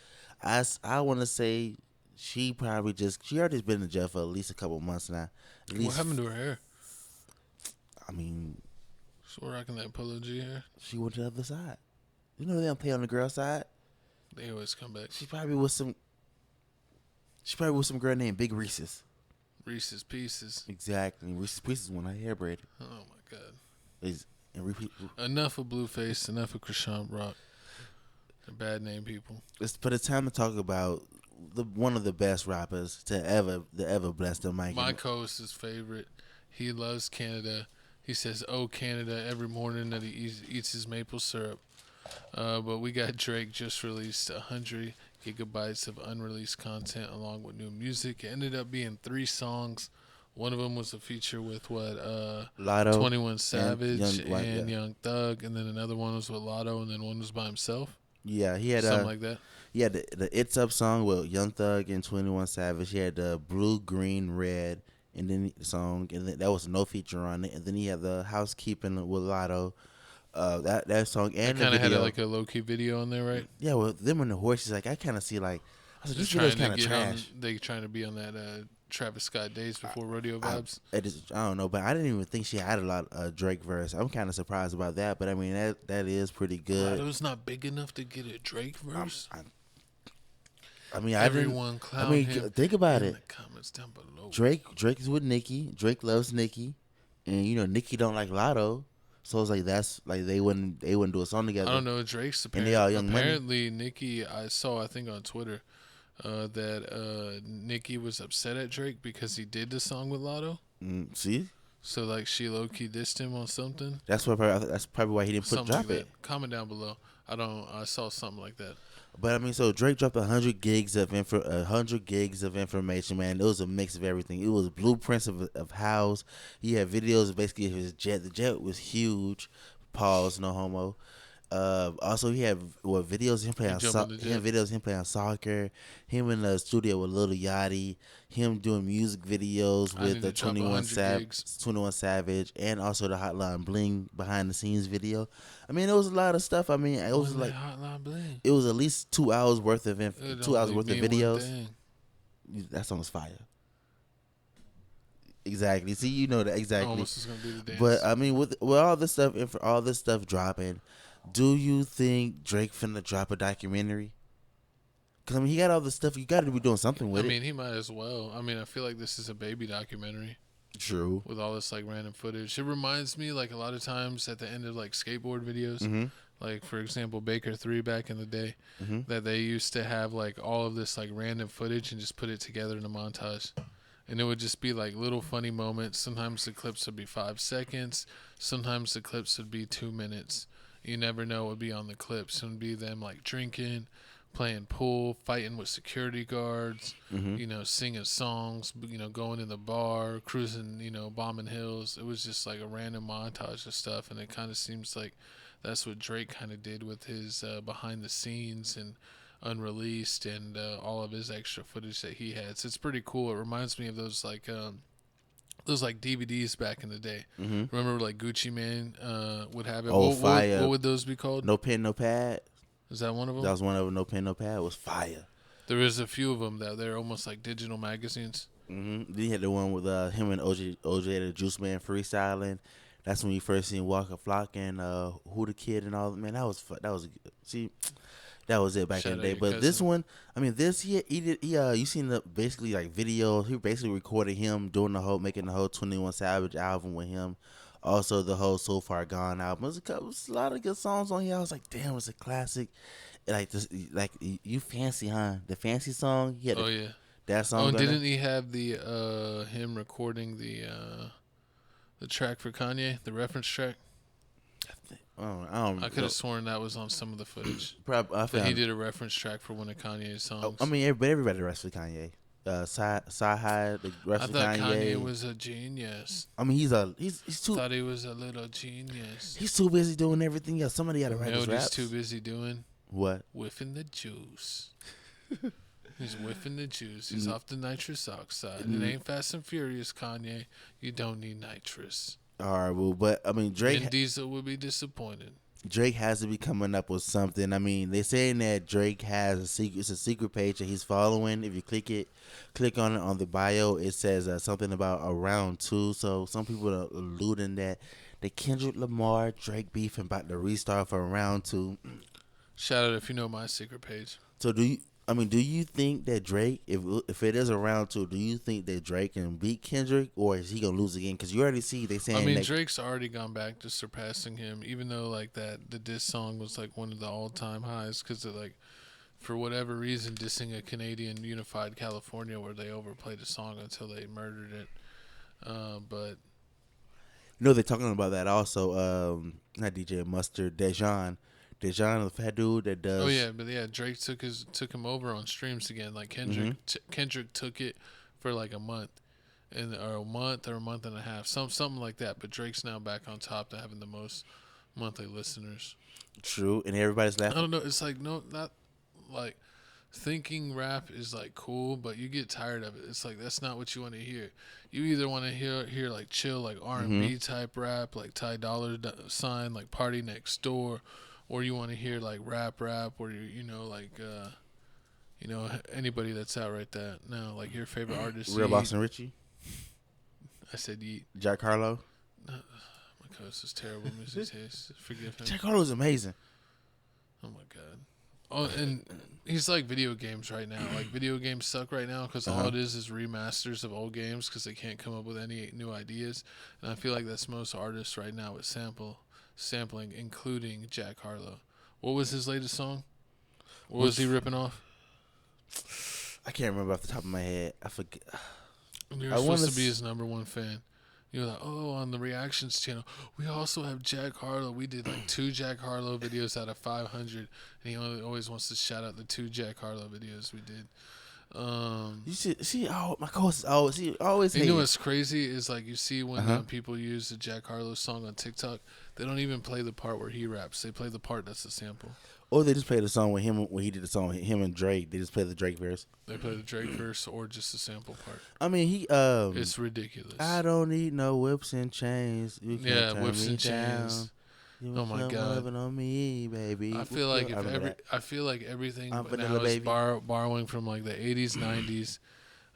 I want to say she already been in jail for at least a couple months now. What happened to her hair? I mean, Still rocking that Polo G hair. she went to the other side. You know they don't play on the girl side. They always come back. She probably with some girl named Big Reese's. Reese's Pieces. Exactly. Reese's Pieces when her hair braided. Oh my God. Enough of Blueface. Enough of Krishan Rock. They're bad name people. It's time to talk about one of the best rappers to ever bless the mic. My co-host's favorite. He loves Canada. He says, "Oh Canada," every morning that he eats his maple syrup. But we got Drake just released 100 gigabytes of unreleased content along with new music. It ended up being 3 songs. One of them was a feature with Lotto, 21 Savage and Young Young Thug, and then another one was with Lotto, and then one was by himself. Yeah, he had something like that. He had the It's Up song with Young Thug and 21 Savage. He had the Blue, Green, Red, and then the song, and then that was no feature on it. And then he had the Housekeeping with Lotto. That song and the kind of video. had like a low key video on there, right? Yeah, well, them and the horses. Like I kind of see like, I was like, this video's kind of trash. They trying to be on that Travis Scott Days Before Rodeo vibes. I don't know, but I didn't even think she had a lot of Drake verse. I'm kind of surprised about that, but I mean that is pretty good. Lotto's not big enough to get a Drake verse. Everyone clown him. Think about in it. The comments down below. Drake is with Nicki. Drake loves Nicki, and you know Nicki don't like Lotto, so it's like that's like they wouldn't do a song together. I don't know. Drake's and they all Young Money. Apparently, Nicki. I think on Twitter that Nicki was upset at Drake because he did the song with Lotto. See. So like she low key dissed him on something. That's probably why he didn't drop it. Comment down below. I saw something like that. But I mean, so Drake dropped 100 gigs of information, man. It was a mix of everything. It was blueprints of house. He had videos of basically his jet. The jet was huge. Pause, no homo. Also, he had videos of him playing soccer. Him in the studio with Lil Yachty. Him doing music videos with the 21 Savage, and also the Hotline Bling behind the scenes video. I mean, it was a lot of stuff. I mean, it was like Hotline Bling. It was at least 2 hours worth of videos. That song was fire. Exactly. See, you know that exactly. Almost was gonna do the dance. But I mean, with all this stuff dropping, do you think Drake finna drop a documentary? Because, I mean, he got all the stuff. You got to be doing something with I it. mean, he might as well. I mean, I feel like this is a baby documentary. True. With all this like random footage. It reminds me like a lot of times at the end of like skateboard videos, Mm-hmm. like for example Baker 3 back in the day, that they used to have like all of this like random footage and just put it together in a montage. And it would just be like little funny moments. Sometimes the clips would be 5 seconds. Sometimes the clips would be 2 minutes. You never know what would be on the clips. It would be them like drinking, playing pool, fighting with security guards, singing songs, going in the bar, cruising, bombing hills. It was just like a random montage of stuff. And it kind of seems like that's what Drake kind of did with his behind the scenes and unreleased and all of his extra footage that he had. So it's pretty cool. It reminds me of those DVDs back in the day. Remember like Gucci Mane would have it. Oh, what, fire. what would those be called? No Pen, No Pad. Is that one of them? That was one of them. No Pen, No Pad. It was fire. There was a few of them that they're almost like digital magazines. Mm-hmm. Then you had the one with him and OJ the Juice Man freestyling. That's when you first seen Walker Flock and Who the Kid and all. Man, that was that was it back in the day. But this one, I mean, you seen the basically like video. He basically recorded him doing making the whole 21 Savage album with him. Also, the whole So Far Gone album. It was a lot of good songs on here. I was like, damn, it's a classic. Like this, like you fancy, huh? The fancy song. He had that song. Oh, and didn't he have the him recording the track for Kanye, the reference track? I could have sworn that was on some of the footage. Probably, he did a reference track for one of Kanye's songs. I mean, everybody rests for Kanye. Sci-Hi, the rest of Kanye. I thought Kanye was a genius. I mean, he's too. Thought he was a little genius. He's too busy doing everything else. Somebody got to write his raps. He's too busy doing what? Whiffing the juice. He's whiffing the juice. He's off the nitrous oxide. It ain't Fast and Furious, Kanye. You don't need nitrous. All right, well, but I mean, Drake. Vin Diesel would be disappointed. Drake has to be coming up with something. I mean, they're saying that Drake has a secret. It's a secret page that he's following. If you click on it on the bio, it says something about a round 2. So some people are alluding that the Kendrick Lamar Drake beef about to restart for round 2. Shout out if you know my secret page. So do you think that Drake, if it is a round 2, do you think that Drake can beat Kendrick, or is he gonna lose again? Because you already see they saying. I mean, Drake's already gone back to surpassing him, even though like the diss song was like one of the all-time highs, because like for whatever reason dissing a Canadian unified California where they overplayed a song until they murdered it. But they're talking about that also. Not DJ Mustard, Dejan, the fat dude that does. Oh yeah, but Drake took him over on streams again. Like Kendrick, Kendrick took it for like a month, or a month and a half, something like that. But Drake's now back on top to having the most monthly listeners. True, and everybody's laughing. I don't know. It's like not like thinking rap is like cool, but you get tired of it. It's like that's not what you want to hear. You either want to hear like chill, like R&B type rap, like Ty Dolla Sign, like Party Next Door. Or you want to hear like rap, or anybody that's out right now, like your favorite artist. Real Boston Richie. I said Yeet. Jack Harlow. My coach is terrible music taste. Forgive him. Jack Harlow is amazing. Oh my god. Oh, and he's like video games right now. Like video games suck right now because all it is remasters of old games because they can't come up with any new ideas. And I feel like that's most artists right now with sampling, including Jack Harlow. What was his latest song? What was he ripping off? I can't remember off the top of my head. I forget. You're supposed to be his number one fan. You're like, on the reactions channel, we also have Jack Harlow. We did like 2 Jack Harlow videos out of 500, and he always wants to shout out the 2 Jack Harlow videos we did. You see, my co-host always. You know what's crazy is like you see when people use the Jack Harlow song on TikTok, they don't even play the part where he raps. They play the part that's a sample. Or they just play the song with him when he did the song with him and Drake. They just play the Drake verse. They play the Drake verse or just the sample part. I mean, it's ridiculous. I don't need no whips and chains. You can't turn whips me and down. chains. You my god, loving on me, baby. I feel like everything now is borrowing from like the 80s, 90s,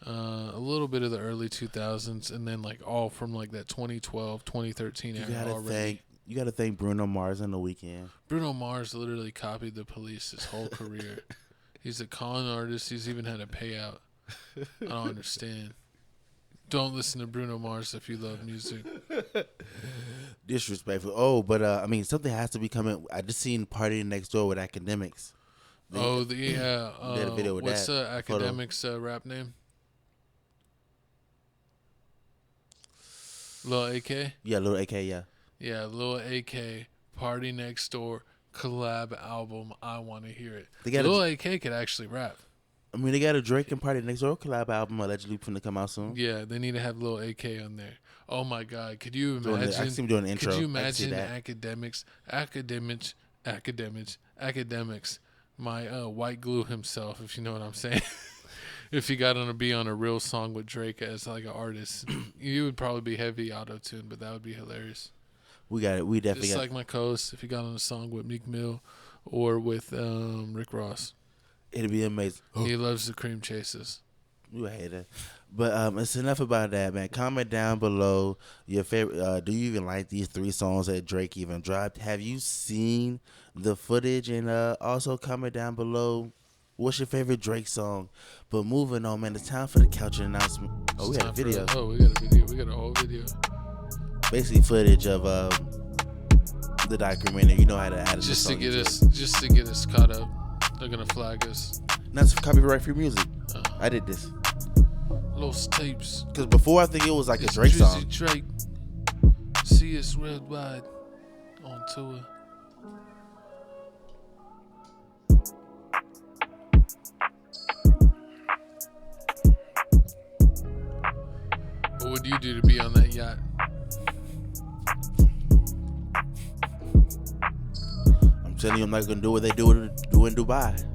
a little bit of the early 2000s, and then like all from like that 2012, 2013 era already. You got to thank Bruno Mars on The Weeknd. Bruno Mars literally copied the Police his whole career. He's a con artist. He's even had a payout. I don't understand. Don't listen to Bruno Mars if you love music. Disrespectful. Oh, but I mean, something has to be coming. I just seen Party Next Door with Academics. They had a video with what's that Academics rap name? Lil AK? Yeah, Lil AK, yeah. Yeah, Lil AK, Party Next Door, collab album. I want to hear it. Lil AK could actually rap. I mean, they got a Drake and Party Next Door collab album allegedly finna come out soon. Yeah, they need to have Lil AK on there. Oh my God, could you imagine? I see him doing an intro. Could you imagine Academics? My white glue himself, if you know what I'm saying. If he got on to be on a real song with Drake as like an artist, you would probably be heavy auto-tune, but that would be hilarious. We got it. We definitely Just got like my co-host, if he got on a song with Meek Mill or with Rick Ross. It'd be amazing. He loves the cream chases. You hate it. But it's enough about that, man. Comment down below your favorite. Do you even like these 3 songs that Drake even dropped? Have you seen the footage? And also comment down below what's your favorite Drake song. But moving on, man, it's time for the couch announcement. Oh, we got a video. We got a video. We got a whole video. Basically footage of the documentary. You know how to add it. Just to get us caught up. They're gonna flag us. That's copyright free music. I did this. Los tapes. Because before I think it was like a Drake song. Drake. See us worldwide on tour. What would you do to be on that yacht? I'm telling you, I'm not gonna do what they do in Dubai.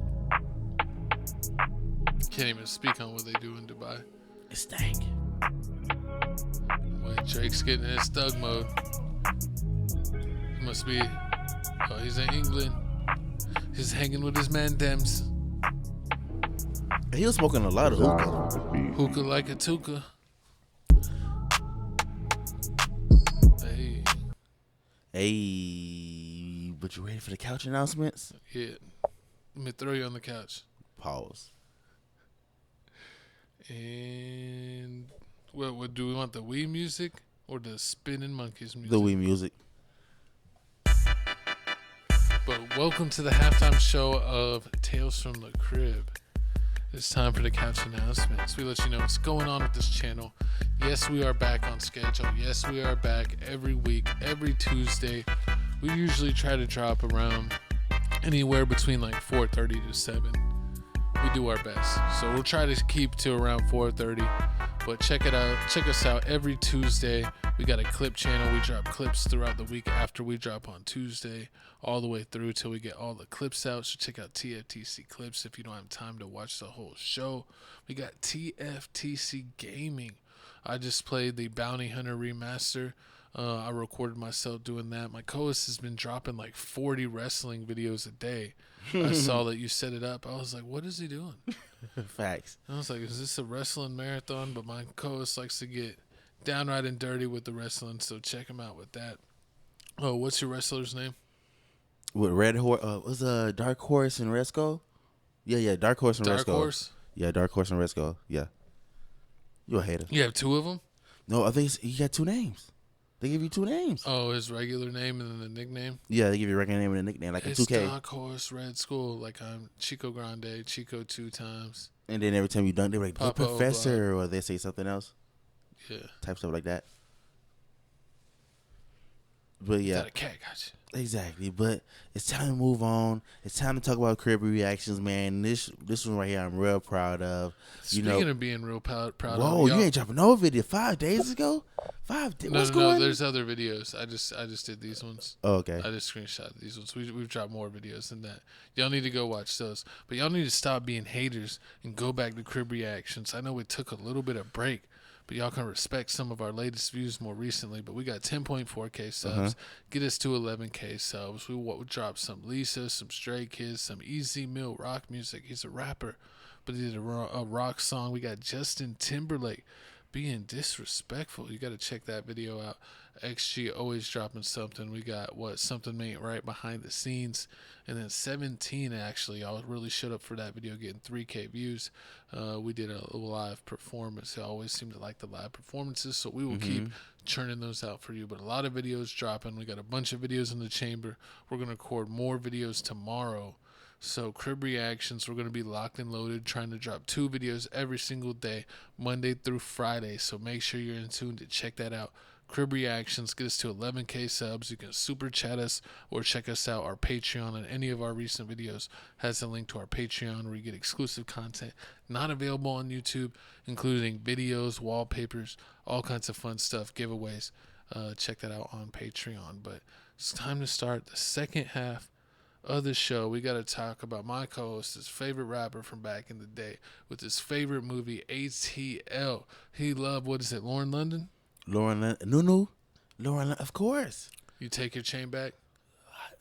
Can't even speak on what they do in Dubai. It's stank. Wait, Drake's getting in his thug mode. He must be. Oh, he's in England. He's hanging with his man Dems. He was smoking a lot of hookah. Hookah like a tuka. Hey, but you ready for the couch announcements? Yeah. Let me throw you on the couch. Pause. And what do we want, the Wii music or the Spinning Monkeys music? The Wii music. But welcome to the halftime show of Tales from the Crib. It's time for the couch announcements. We let you know what's going on with this channel. Yes, we are back on schedule. Yes, we are back every week, every Tuesday. We usually try to drop around anywhere between like 4:30 to 7. We do our best. So we'll try to keep to around 4:30. But check it out. Check us out every Tuesday. We got a clip channel. We drop clips throughout the week after we drop on Tuesday, all the way through till we get all the clips out. So check out TFTC clips if you don't have time to watch the whole show. We got TFTC Gaming. I just played the Bounty Hunter remaster. I recorded myself doing that. My co-host has been dropping like 40 wrestling videos a day. I saw that you set it up. I was like, what is he doing? Facts. I was like, is this a wrestling marathon? But my co-host likes to get downright and dirty with the wrestling, so check him out with that. Oh, what's your wrestler's name? With Red Horse, was Dark Horse and Red Skull? Yeah, Dark Horse and Red Skull. Dark Horse? Yeah, Dark Horse and Red Skull. Yeah. You a hater. You have 2 of them? No, I think he got 2 names. They give you 2 names. Oh, his regular name and then the nickname? Yeah, they give you a regular name and a nickname, like it's a 2K. Dark Horse, Red Skull, like I'm Chico Grande, Chico 2 times. And then every time you dunk, they're like, the Papa Professor, or they say something else. Yeah. Type stuff like that. But yeah. That a cat got you. Exactly, but it's time to move on. It's time to talk about crib reactions, man. This one right here, I'm real proud of. Speaking of being real proud of. Whoa, you ain't dropping no video 5 days ago. 5 days. No. There's other videos. I just did these ones. Oh, okay. I just screenshot these ones. We've dropped more videos than that. Y'all need to go watch those. But y'all need to stop being haters and go back to crib reactions. I know we took a little bit of break, but y'all can respect some of our latest views more recently. But we got 10.4K subs. Get us to 11K subs. We dropped some Lisa, some Stray Kids, some Easy Mill rock music. He's a rapper, but he did a rock song. We got Justin Timberlake. being disrespectful. You got to check that video out. XG always dropping something. We got something ain't right behind the scenes, and then 17 actually. I really showed up for that video, getting 3K views. We did a live performance. I always seem to like the live performances, so we will keep churning those out for you. But a lot of videos dropping. We got a bunch of videos in the chamber. We're gonna record more videos tomorrow. So crib reactions, we're going to be locked and loaded, trying to drop 2 videos every single day, Monday through Friday. So make sure you're in tune to check that out. Crib reactions, get us to 11K subs. You can super chat us or check us out. Our Patreon and any of our recent videos has a link to our Patreon where you get exclusive content not available on YouTube, including videos, wallpapers, all kinds of fun stuff, giveaways. Check that out on Patreon. But it's time to start the second half of the show. We got to talk about my co-host, his favorite rapper from back in the day, with his favorite movie, ATL. He loved, what is it, Lauren London? Lauren London. Nunu? Lauren London, of course. You take your chain back?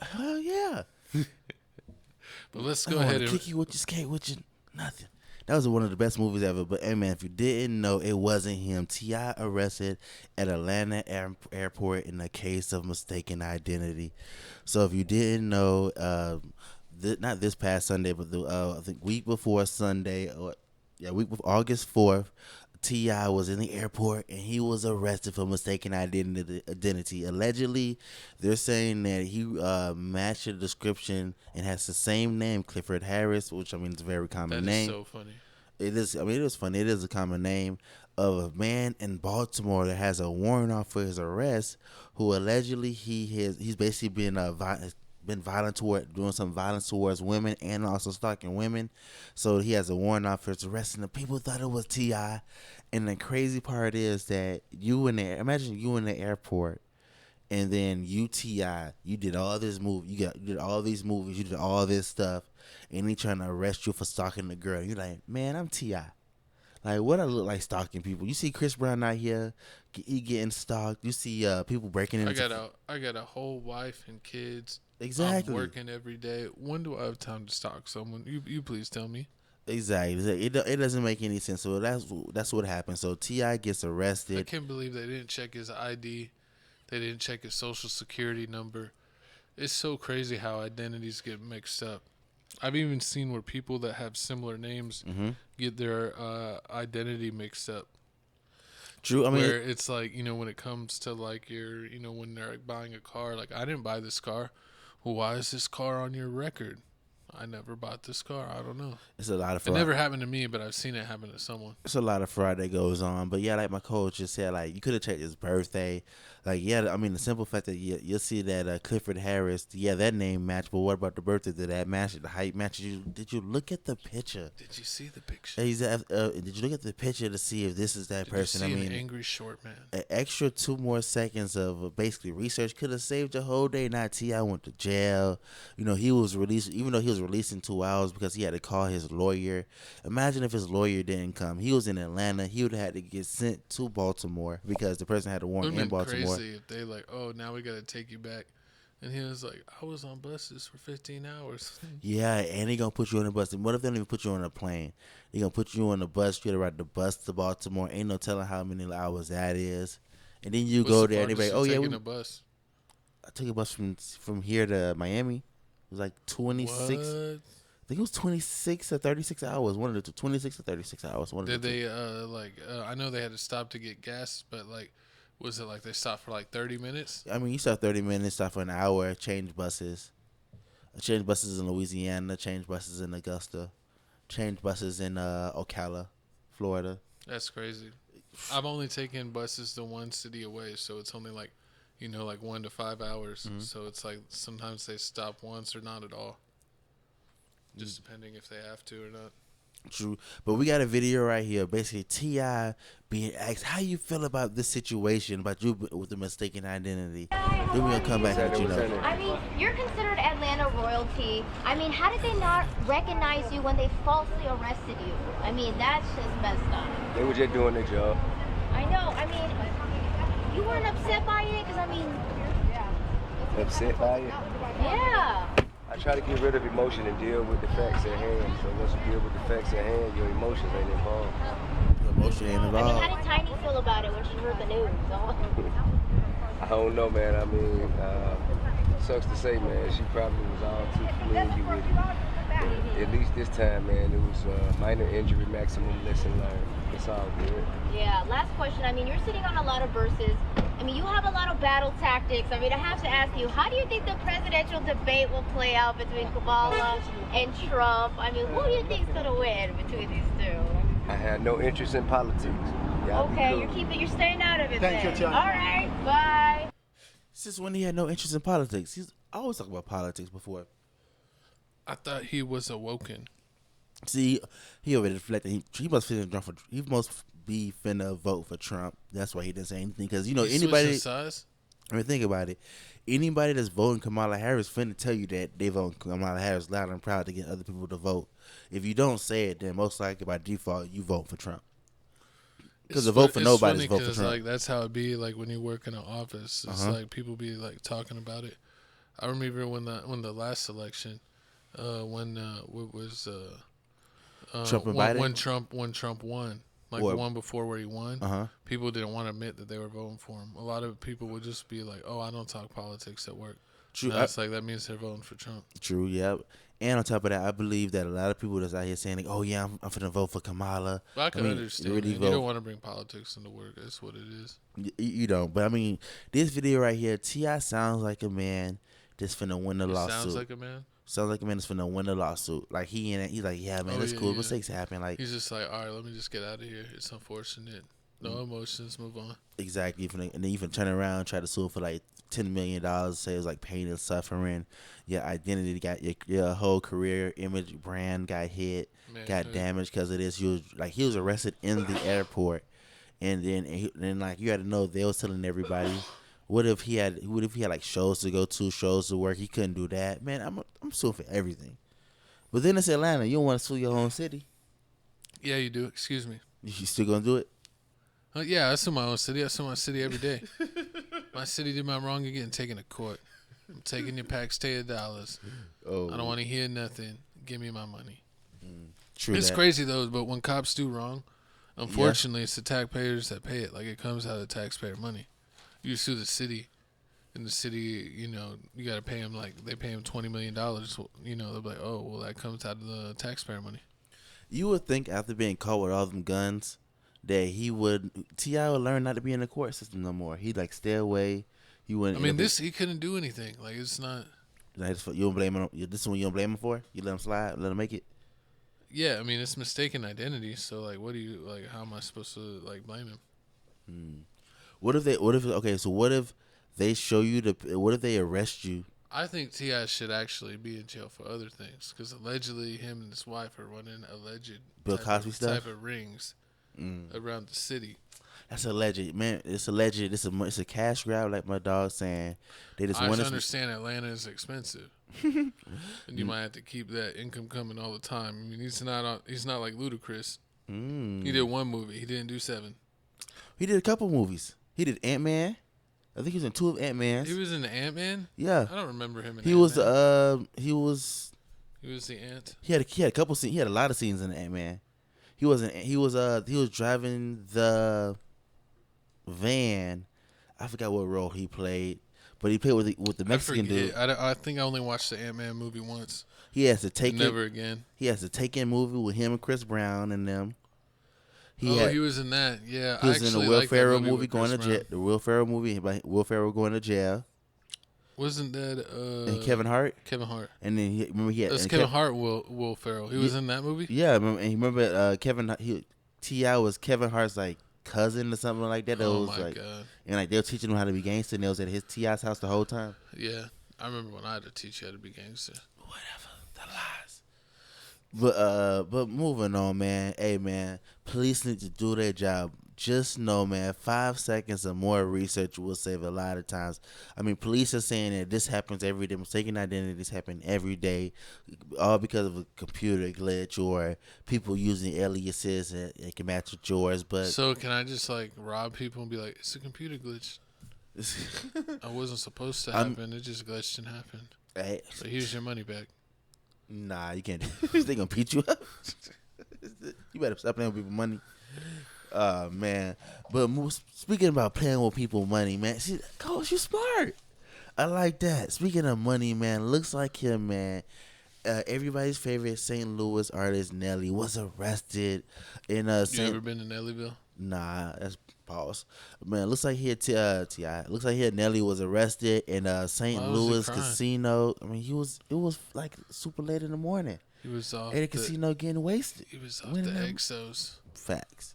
Hell yeah. But let's go ahead and kick you with your skate with your nothing. That was one of the best movies ever. But, hey, man, if you didn't know, it wasn't him. T.I. arrested at Atlanta airport in a case of mistaken identity. So if you didn't know, not this past Sunday, but I think week before Sunday, week before August 4th, T.I. was in the airport and he was arrested for mistaken identity. Allegedly, they're saying that he matched the description and has the same name, Clifford Harris, which I mean is a very common name. That is so funny. It is. I mean, it is funny. It is a common name of a man in Baltimore that has a warrant out for his arrest, who allegedly he's basically been violent toward, doing some violence towards women and also stalking women. So he has a warrant out for his arrest, and the people thought it was T.I. And the crazy part is that imagine you in the airport, and then you T.I. You did all this movie, you did all these movies, you did all this stuff, and he trying to arrest you for stalking the girl. You're like, man, I'm T.I. Like, what I look like stalking people? You see Chris Brown out here, he getting stalked. You see people breaking into. I got a whole wife and kids. Exactly. I'm working every day. When do I have time to stalk someone? You please tell me. Exactly. It doesn't make any sense. So that's what happened. So T.I. gets arrested. I can't believe they didn't check his ID. They didn't check his social security number. It's so crazy how identities get mixed up. I've even seen where people that have similar names get their identity mixed up. True. I mean, where it's like, when it comes to like your, when they're like buying a car, like I didn't buy this car. Well, why is this car on your record? I never bought this car. I don't know. It's a lot of fraud. It never happened to me, but I've seen it happen to someone. It's a lot of fraud that goes on. But yeah, like my coach just said, like you could have checked his birthday. Like, yeah, I mean, the simple fact that you'll see that Clifford Harris, yeah, that name match. But what about the birthday? Did that match? The height match? Did you look at the picture? Did you see the picture? Did you look at the picture to see if this is that person? You see an angry short man. An extra 2 more seconds of basically research could have saved your whole day. Not T.I. went to jail. He was released, even though he was released in 2 hours because he had to call his lawyer. Imagine if his lawyer didn't come. He was in Atlanta. He would have had to get sent to Baltimore because the person had a warrant in Baltimore. Crazy if they like, oh, now we got to take you back. And he was like, I was on buses for 15 hours. Yeah, and they going to put you on the bus. And what if they don't even put you on a plane? They going to put you on the bus. You got to ride the bus to Baltimore. Ain't no telling how many hours that is. And then you go there and everybody, oh, yeah. A bus? I took a bus from here to Miami. It was like 26. What? I think it was 26 or 36 hours. One of the 26 or 36 hours. Did they, I know they had to stop to get gas, but, like, was it like they stopped for, like, 30 minutes? I mean, you stop 30 minutes, stop for an hour, change buses. Change buses in Louisiana, change buses in Augusta, change buses in Ocala, Florida. That's crazy. I've only taken buses to one city away, so it's only, like, like 1 to 5 hours. Mm-hmm. So it's like sometimes they stop once or not at all. Just depending if they have to or not. True. But we got a video right here. Basically, T.I. being asked, how you feel about this situation, about you with the mistaken identity. Then we're going to come back and let you know. I mean, you're considered Atlanta royalty. I mean, how did they not recognize you when they falsely arrested you? I mean, that's just messed up. They were just doing their job. I know. I mean, you weren't upset by it? Because, I mean... Upset by it? Yeah. I try to get rid of emotion and deal with the facts at hand. So once you deal with the facts at hand, your emotions ain't involved. emotion ain't I mean, involved. how did Tiny feel about it when she heard the news? I don't know, man. I mean, sucks to say, man. She probably was all too familiar with it. But at least this time, man, it was minor injury, maximum lesson learned. It's all good. Yeah, last question. I mean, you're sitting on a lot of verses. I mean, you have a lot of battle tactics. I mean, I have to ask you, how do you think the presidential debate will play out between Kamala and Trump? I mean, who do you think's going to win between these two? I had no interest in politics. Y'all be Okay, cool. you're staying out of it Thank then. you, John. All right, bye. Since when he had no interest in politics? He's always talking about politics before. I thought he was awoken. See, he already reflected. He must he must be finna vote for Trump. That's why he didn't say anything. Because He anybody. switched sides? I mean, think about it. Anybody that's voting Kamala Harris finna tell you that they vote Kamala Harris loud and proud to get other people to vote. If you don't say it, then most likely by default you vote for Trump. Because the vote for nobody is vote for Trump. Like that's how it be. Like when you work in an office, it's like people be like talking about it. I remember when the last election, when what was Trump and Biden? when Trump won, like the one before where he won, people didn't want to admit that they were voting for him. A lot of people would just be like, "Oh, I don't talk politics at work." True. It's like that means they're voting for Trump. True. Yeah. And on top of that, I believe that a lot of people that's out here saying, like, "Oh yeah, I'm finna vote for Kamala." But I can understand. Really You don't want to bring politics into work. That's what it is. You don't. But I mean, this video right here, T.I. sounds like a man that's finna win the lawsuit. Sounds like a man. Sounds like a man that's finna win the lawsuit. Like he's like, yeah, man, that's cool. Mistakes happen. Like he's just like, all right, let me just get out of here. It's unfortunate. No emotions. Move on. Exactly. And then you can turn around and try to sue for like $10 million. Say it was like pain and suffering. Your identity got your whole career, image, brand got hit, got damaged because of this. He was arrested in the airport, and then like you had to know they was telling everybody. What if he had like shows to go to, shows to work? He couldn't do that. Man, I'm suing for everything. But then it's Atlanta. You don't want to sue your own city. Yeah, you do. Excuse me. You still gonna do it? Yeah, I sue my own city. I sue my city every day. My city did my wrong again, taking to court. I'm taking your tax dollars. Oh. I don't want to hear nothing. Give me my money. True. It's crazy though, but when cops do wrong, unfortunately, it's the taxpayers that pay it. Like it comes out of taxpayer money. You sue the city, and the city, you got to pay them they pay him $20 million. They'll be like, oh, well, that comes out of the taxpayer money. You would think after being caught with all them guns that T.I. would learn not to be in the court system no more. He'd like stay away. He wouldn't. I mean, he couldn't do anything. Like it's not. You don't blame him. This one you don't blame him for. You let him slide. Let him make it. Yeah, I mean it's mistaken identity. So like, what do you like? How am I supposed to like blame him? What if they show you what if they arrest you? I think T.I. should actually be in jail for other things because allegedly him and his wife are running alleged Bill Cosby stuff? type of rings around the city. That's alleged, man. It's alleged. It's a cash grab, like my dog saying. They just I want understand Atlanta is expensive, and you might have to keep that income coming all the time. I mean, he's not like Ludacris. He did one movie. He didn't do 7. He did a couple movies. He did Ant-Man. I think he was in 2 of Ant-Mans. He was in the Ant-Man? Yeah. I don't remember him in He Ant-Man. was the ant. He had a couple scenes. He had a lot of scenes in the Ant-Man. He was driving the van. I forgot what role he played, but he played with the Mexican dude. I think I only watched the Ant-Man movie once. He has to take Never again. He has to take in movie with him and Chris Brown and them. He was in that. Yeah, he was in the Will Ferrell movie going to jail. The Will Ferrell movie, Will Ferrell going to jail. Wasn't that and Kevin Hart? Kevin Hart. And then it was Kevin Hart. Will Ferrell. He was in that movie. Yeah, remember T.I. was Kevin Hart's like cousin or something like that. Oh my god! And like they were teaching him how to be gangster. And they was at his T.I.'s house the whole time. Yeah, I remember when I had to teach you how to be gangster. Whatever, the lies. But moving on, man. Hey, man, police need to do their job. Just know, man, 5 seconds or more research will save a lot of times. I mean, police are saying that this happens every day. Mistaken identities happen every day, all because of a computer glitch or people using aliases that can match with yours. But so can I just like rob people and be like, it's a computer glitch? I wasn't supposed to happen. It just glitched and happened. Hey. So here's your money back. Nah, you can't. They gonna beat you up. You better stop playing with people's money. Man. But speaking about playing with people's money, man. See, Coach, you smart. I like that. Speaking of money, man, looks like him, man. Everybody's favorite St. Louis artist Nelly was arrested in You St. ever been to Nellyville? Nah, that's pause. Man, looks like T.I. Looks like Nelly was arrested in St. Why was he Louis crying? casino. I mean, it was like super late in the morning. He was off At a casino getting wasted. He was off the Exos. Facts.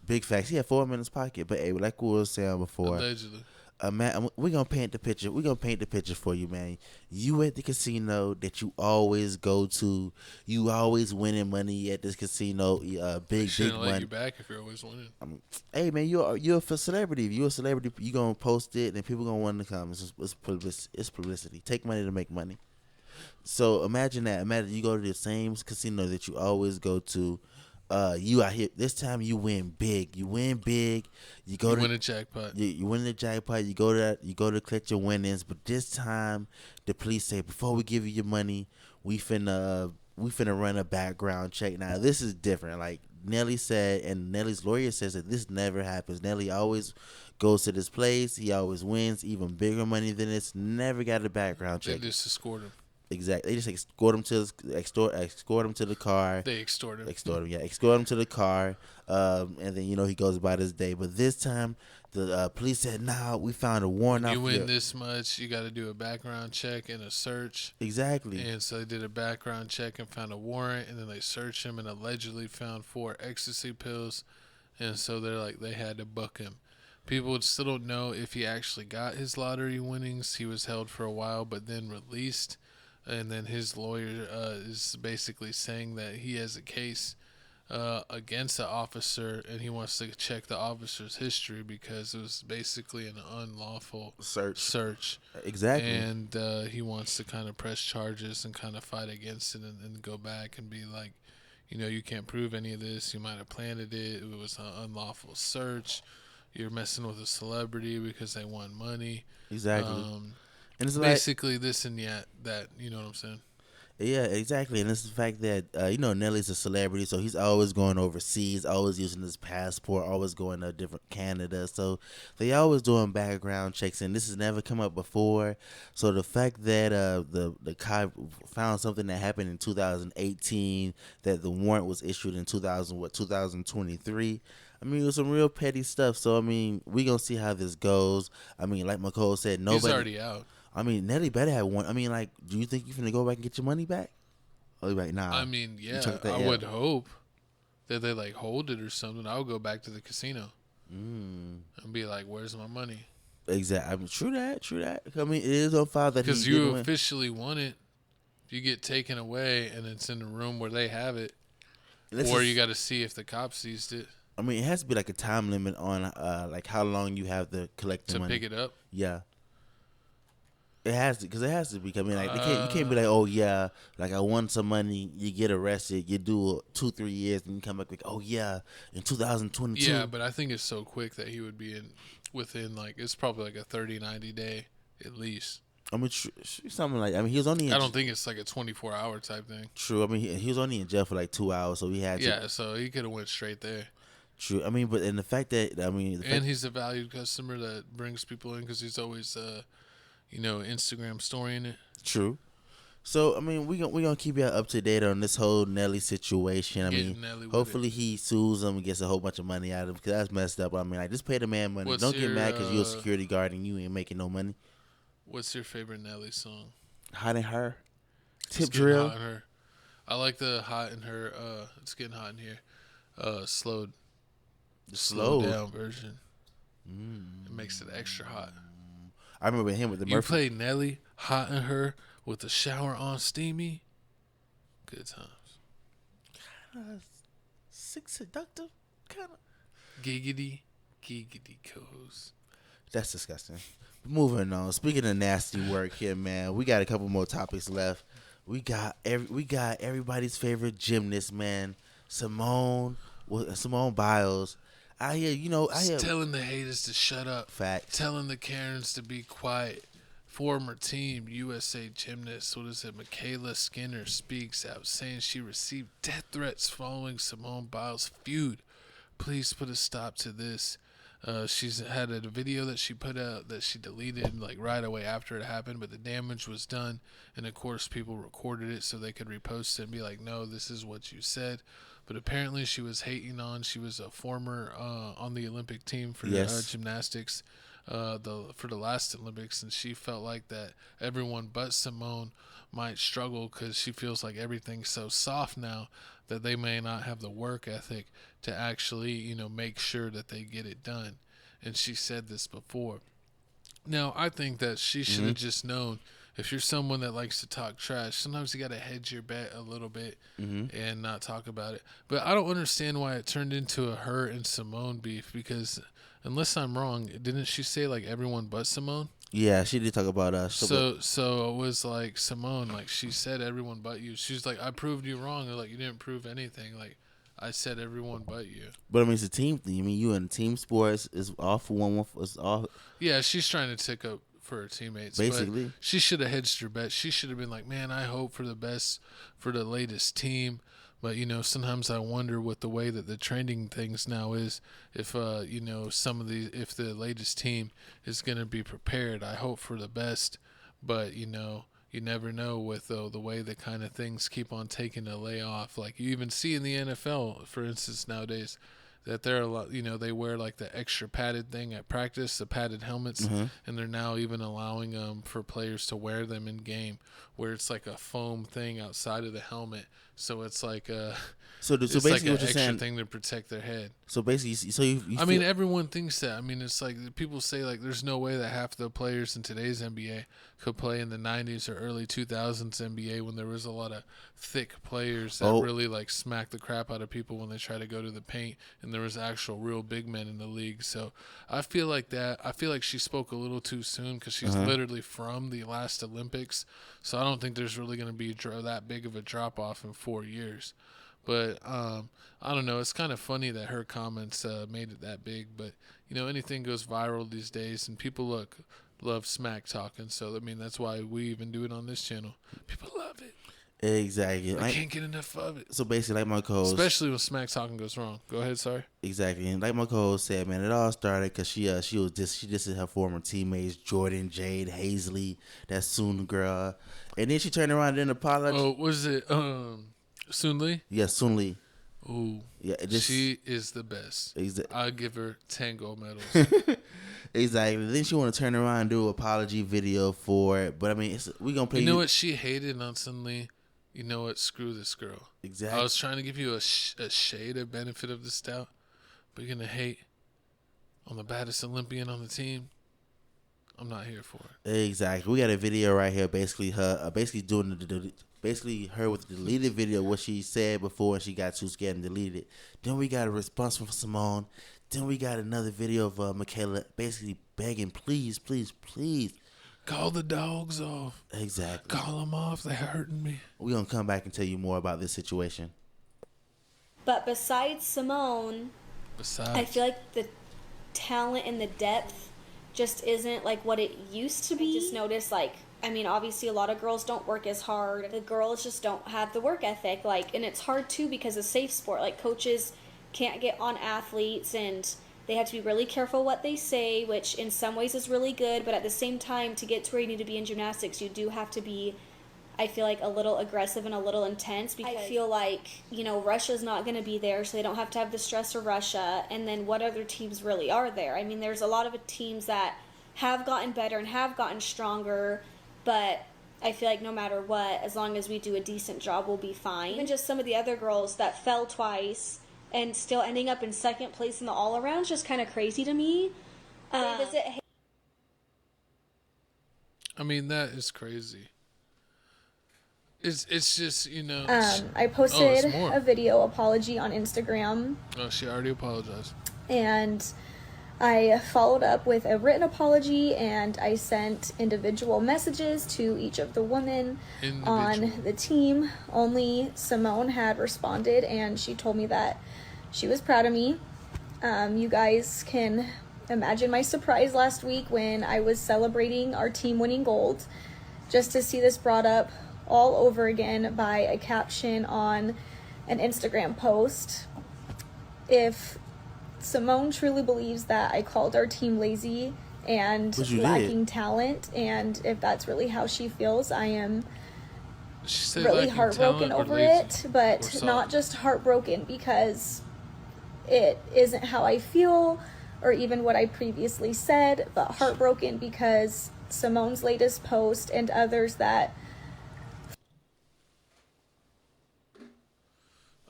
Big facts. He had 4 minutes pocket. But hey, like we were saying before. Allegedly. Man, we're gonna paint the picture. We're gonna paint the picture for you, man. You at the casino that you always go to. You always winning money at this casino. Big Shouldn't let money. you back if you're always winning. Hey man, you're a celebrity. If you're a celebrity, you gonna post it, and people gonna want to come. It's publicity. Take money to make money. So imagine that. Imagine you go to the same casino that you always go to. You out here this time. You win big. You win big. You win a jackpot. You win the jackpot. You go to collect your winnings. But this time, the police say before we give you your money, we finna run a background check. Now this is different. Like Nelly said, and Nelly's lawyer says that this never happens. Nelly always goes to this place. He always wins even bigger money than this. Never got a background check. They just escort him. Exactly. They just escort him to the car. They extort him. Extort him. Yeah, escort him to the car. And then he goes about his day. But this time, the police said, "Nah, we found a warrant out You for win this much, you got to do a background check and a search." Exactly. And so they did a background check and found a warrant, and then they searched him and allegedly found 4 ecstasy pills, and so they had to book him. People still don't know if he actually got his lottery winnings. He was held for a while, but then released. And then his lawyer is basically saying that he has a case against the officer, and he wants to check the officer's history because it was basically an unlawful search. Exactly. And he wants to kind of press charges and kind of fight against it and go back and be like, you can't prove any of this. You might have planted it. It was an unlawful search. You're messing with a celebrity because they want money. Exactly. And it's basically this and that, you know what I'm saying? Yeah, exactly. And it's the fact that, Nelly's a celebrity, so he's always going overseas, always using his passport, always going to different Canada. So they always doing background checks, and this has never come up before. So the fact that the cop found something that happened in 2018, that the warrant was issued in 2023. I mean, it was some real petty stuff. So, I mean, we going to see how this goes. I mean, like McCole said, nobody... He's already out. I mean, Nelly better have one. I mean, like, do you think you're finna go back and get your money back? Oh, like, nah. I mean, yeah, I would hope that they, hold it or something. I would go back to the casino and be like, where's my money? Exactly. I mean, true that. I mean, it is on file that because you officially won it. You get taken away, and it's in the room where they have it. Or you got to see if the cop seized it. I mean, it has to be like a time limit on how long you have to collect the money. To pick it up? Yeah. It has to, because it has to be. I mean, like, you can't be like, oh, yeah, like, I won some money, you get arrested, you do 2-3 years, and you come back like, oh, yeah, in 2022. Yeah, but I think it's so quick that he would be within, it's probably like a 30, 90 day at least. I mean, something like, I mean, he was only I don't think it's like a 24-hour type thing. True. I mean, he was only in jail for 2 hours, so he had to. Yeah, so he could have went straight there. True. I mean, but and the fact that, I mean. And he's a valued customer that brings people in because he's always, Instagram storying it. True. So, I mean, we're gonna keep you up to date on this whole Nelly situation. I mean, hopefully he sues him and gets a whole bunch of money out of him because that's messed up. I mean, just pay the man money. Don't get mad because you're a security guard and you ain't making no money. What's your favorite Nelly song? Hot in Her. Tip Drill. Hot in Her. I like the Hot in Her. It's getting hot in here. Slowed down version. It makes it extra hot. I remember him with the Murphy. You played Nelly, Hot in Her, with the shower on steamy. Good times. Kind of seductive. Kind of. Giggity co-host. That's disgusting. Moving on. Speaking of nasty work here, man, we got a couple more topics left. We got everybody's favorite gymnast, man, Simone Biles. Telling the haters to shut up. Fact. Telling the Karens to be quiet. Former Team USA gymnast, Michaela Skinner speaks out saying she received death threats following Simone Biles' feud. please put a stop to this. She's had a video that she put out that she deleted like right away after it happened, but the damage was done, and of course people recorded it so they could repost it and be like, no, this is what you said. But apparently she was hating on. She was a former on the Olympic team for gymnastics for the last Olympics, and she felt like that everyone but Simone might struggle because she feels like everything's so soft now that they may not have the work ethic to actually, make sure that they get it done. And she said this before. Now, I think that she should have just known, if you're someone that likes to talk trash, sometimes you got to hedge your bet a little bit and not talk about it. But I don't understand why it turned into a her and Simone beef, because unless I'm wrong, didn't she say like everyone but Simone? Yeah, she did talk about us. So it was like Simone, like she said everyone but you. She's like, I proved you wrong. They're like, you didn't prove anything. Like, I said everyone but you. But I mean, it's a team thing. I mean, you in team sports is all for one. It's all. Yeah, she's trying to tick up for her teammates. Basically, but she should have hedged her bet. She should have been like, man, I hope for the best for the latest team. But, sometimes I wonder with the way that the trending things now is, if, if the latest team is going to be prepared. I hope for the best, but, you never know with the way the kind of things keep on taking a layoff. Like you even see in the NFL, for instance, nowadays, that they're a lot, they wear like the extra padded thing at practice, the padded helmets, and they're now even allowing for players to wear them in game, where it's like a foam thing outside of the helmet, so it's like so basically like an what you're extra saying, thing to protect their head. So basically, you I mean, everyone thinks that. I mean, it's like people say like there's no way that half the players in today's NBA could play in the 90s or early 2000s NBA when there was a lot of thick players that really like smack the crap out of people when they try to go to the paint, and there was actual real big men in the league. So I feel like she spoke a little too soon, because she's literally from the last Olympics. So I don't think there's really going to be that big of a drop off in 4 years. But I don't know. It's kind of funny that her comments made it that big. But, anything goes viral these days, and people love smack talking. So, I mean, that's why we even do it on this channel. People love it. Exactly. I can't get enough of it. So basically, like my co-host, especially when smack talking goes wrong. Go ahead, sorry. Exactly, and like my co-host said, man, it all started because she dissed her former teammates Jordan, Jade, Hazley, that Soon girl, and then she turned around and apologized. Oh, was it Soon Lee? Yeah, Soon Lee. Ooh, yeah, she is the best. I'll give her 10 gold medals. Exactly. Then she want to turn around and do an apology video for it, but I mean, we gonna play. You know what she hated on Soon Lee? You know what? Screw this girl. Exactly. I was trying to give you a shade of benefit of the doubt, but you're gonna hate on the baddest Olympian on the team. I'm not here for it. Exactly. We got a video right here, basically her, basically her with the deleted video, what she said before, and she got too scared and deleted it. Then we got a response from Simone. Then we got another video of Michaela basically begging, please, please, please. Call the dogs off. Exactly. Call them off. They're hurting me. We're going to come back and tell you more about this situation. But besides Simone, I feel like the talent and the depth just isn't like what it used to be. I just noticed, like, I mean, obviously a lot of girls don't work as hard. The girls just don't have the work ethic. Like, and it's hard too because it's safe sport. Like, coaches can't get on athletes, and they have to be really careful what they say, which in some ways is really good, but at the same time, to get to where you need to be in gymnastics, you do have to be, I feel like, a little aggressive and a little intense, because I feel like, Russia's not going to be there, so they don't have to have the stress of Russia, and then what other teams really are there? I mean, there's a lot of teams that have gotten better and have gotten stronger, but I feel like no matter what, as long as we do a decent job, we'll be fine. Even just some of the other girls that fell twice and still ending up in second place in the all-around is just kind of crazy to me. I mean, that is crazy. It's just, I posted a video apology on Instagram. Oh, she already apologized. And I followed up with a written apology, and I sent individual messages to each of the women on the team. Only Simone had responded, and she told me that she was proud of me. You guys can imagine my surprise last week when I was celebrating our team winning gold, just to see this brought up all over again by a caption on an Instagram post. If Simone truly believes that I called our team lazy and lacking talent, and if that's really how she feels, I am really heartbroken over it, but not just heartbroken because it isn't how I feel or even what I previously said, but heartbroken because Simone's latest post and others that...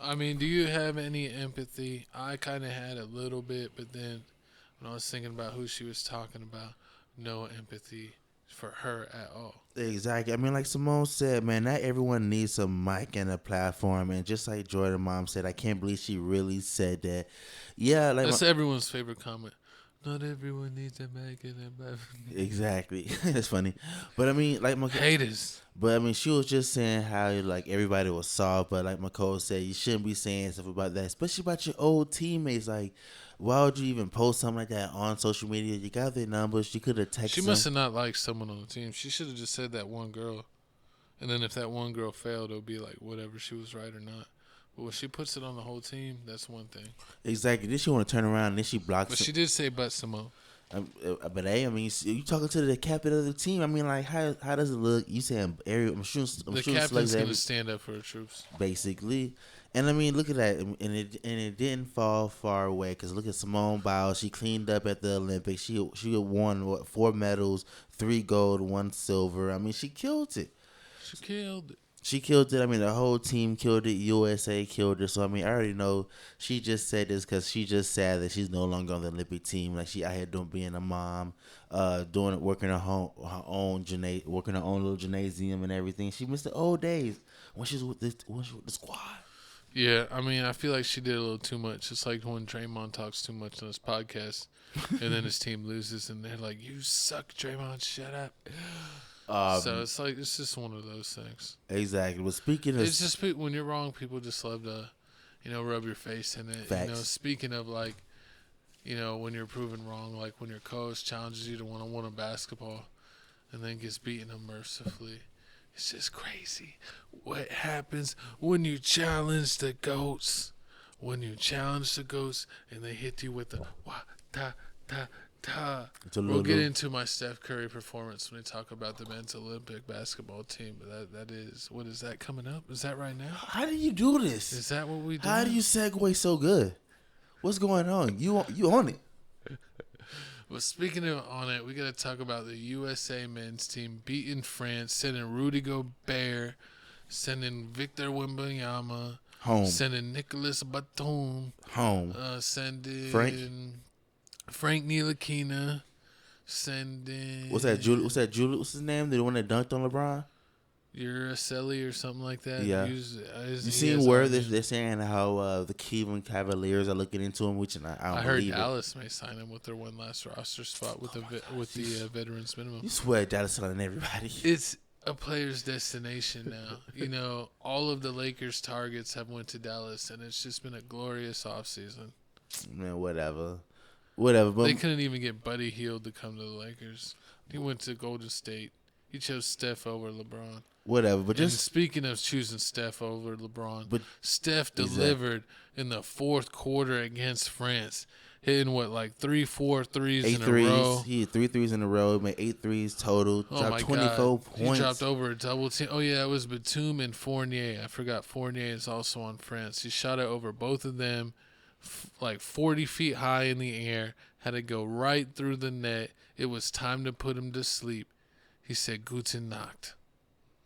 I mean, do you have any empathy? I kind of had a little bit, but then when I was thinking about who she was talking about, no empathy for her at all. Exactly. I mean, like Simone said, man, not everyone needs a mic and a platform. And just like Jordan Mom said, I can't believe she really said that. Yeah, like that's everyone's favorite comment. Not everyone needs a mic and a platform. Exactly. That's funny. But I mean, like haters. But I mean, she was just saying how like everybody was soft. But like Michaela said, you shouldn't be saying stuff about that, especially about your old teammates. Like, why would you even post something like that on social media? You got their numbers. You could have texted. She must have not liked someone on the team. She should have just said that one girl, and then if that one girl failed, it'll be like whatever, she was right or not. But when she puts it on the whole team, that's one thing. Exactly. Then she want to turn around and then she blocks. But she did say, "But Simone." But hey, I mean, you talking to the captain of the team. I mean, like, how does it look? You saying I'm shooting. The captain's gonna stand up for the troops, basically. And I mean, look at that, and it didn't fall far away because look at Simone Biles. She cleaned up at the Olympics. She won 4 medals, 3 gold, 1 silver. I mean, she killed it. She killed it. I mean, the whole team killed it. USA killed it. So I mean, I already know she just said this because she just sad that she's no longer on the Olympic team. Like she out here being a mom, working her own little gymnasium and everything. She missed the old days when she was with the squad. Yeah, I mean, I feel like she did a little too much. It's like when Draymond talks too much on his podcast, and then his team loses, and they're like, "You suck, Draymond. Shut up." So it's like it's just one of those things. Exactly. Well, speaking of, it's just when you're wrong, people just love to, rub your face in it. Facts. Speaking of like, when you're proven wrong, like when your coach challenges you to one-on-one in basketball, and then gets beaten unmercifully. It's just crazy what happens when you challenge the GOATs. When you challenge the GOATs and they hit you with the wa-ta-ta-ta. We'll get into my Steph Curry performance when we talk about the men's Olympic basketball team. But that is, what is that coming up? Is that right now? How do you do this? Is that what we do? How do you segue so good? What's going on? You on it? Well, speaking of on it, we got to talk about the USA men's team beating France, sending Rudy Gobert, sending Victor Wembanyama, home, sending Nicolas Batum, home, sending Frank Ntilikina, sending what's that? Julius? What's his name? The one that dunked on LeBron? Uraselli or something like that. Yeah. You seen where they're saying how the Cleveland Cavaliers are looking into him, which I don't believe. I heard Dallas may sign him with their one last roster spot with the veterans minimum. You swear Dallas signing everybody. It's a player's destination now. All of the Lakers' targets have went to Dallas, and it's just been a glorious offseason. Man, whatever. But they couldn't even get Buddy Hield to come to the Lakers. He went to Golden State. He chose Steph over LeBron. Whatever, but just speaking of choosing Steph over LeBron, but Steph delivered in the fourth quarter against France, hitting 3-4 threes in a row. He hit 3 threes in a row, made 8 threes total, dropped 24 points. He dropped over a double team. Oh yeah, it was Batum and Fournier. I forgot Fournier is also on France. He shot it over both of them, 40 feet high in the air. Had to go right through the net. It was time to put him to sleep. He said "Guten Nacht,"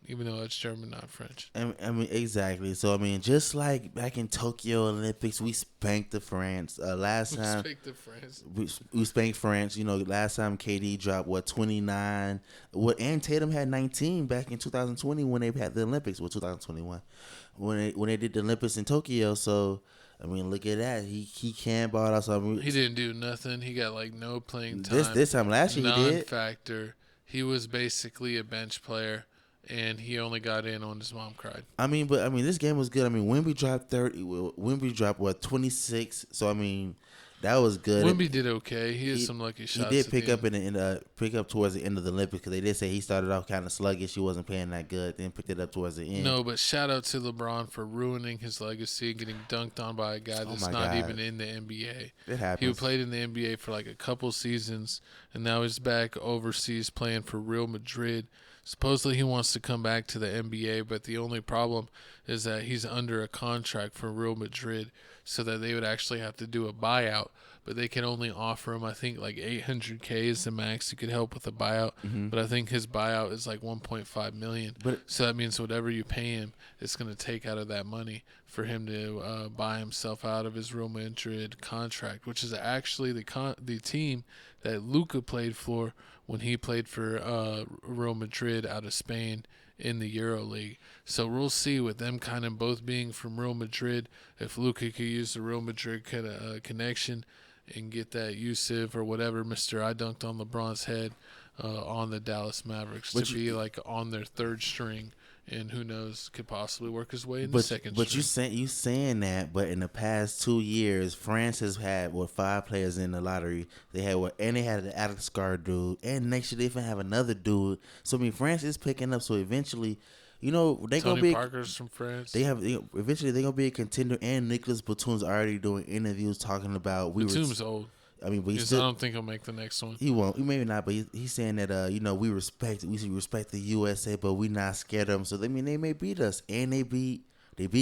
even though it's German, not French. I mean, exactly. So, I mean, just like back in Tokyo Olympics, we spanked the France. Last time, we spanked France. Last time KD dropped, 29? And Tatum had 19 back in 2020 when they had the Olympics. 2021 when they did the Olympics in Tokyo. So, I mean, look at that. He can ball out. So, I mean, he didn't do nothing. He got no playing time. This time last year he did. Non-factor. He was basically a bench player, and he only got in on his mom cried. I mean, this game was good. I mean, Wemby dropped 30. Wemby dropped 26. So I mean, That was good. Wemby did okay. He had some lucky shots. He did pick up pick up towards the end of the Olympics because they did say he started off kind of sluggish. He wasn't playing that good. Then picked it up towards the end. No, but shout out to LeBron for ruining his legacy and getting dunked on by a guy that's not even in the NBA. It happens. He played in the NBA for like a couple seasons, and now he's back overseas playing for Real Madrid. Supposedly he wants to come back to the NBA, but the only problem is that he's under a contract for Real Madrid, so that they would actually have to do a buyout. But they can only offer him, I think, like $800K is the max you could help with a buyout. Mm-hmm. But I think his buyout is like $1.5 million. So that means whatever you pay him, it's going to take out of that money for him to buy himself out of his Real Madrid contract, which is actually the team that Luka played for when he played for Real Madrid out of Spain in the EuroLeague. So we'll see with them kind of both being from Real Madrid, if Luka could use the Real Madrid connection and get that Yusuf or whatever, Mr. I dunked on LeBron's head on the Dallas Mavericks to be like on their third string. And who knows, could possibly work his way in the second string. But you saying that, but in the past 2 years, France has had 5 players in the lottery. They had and they had the Alex Scar dude, and next year they even have another dude. So I mean, France is picking up. So eventually, they gonna be Parker's from France. Eventually they're gonna be a contender. And Nicholas Batum's already doing interviews talking about Batum's old. I mean, but I don't think he'll make the next one. He won't. Maybe not. But he's saying that we respect the USA, but we not scared of them. So they may beat us, and they beat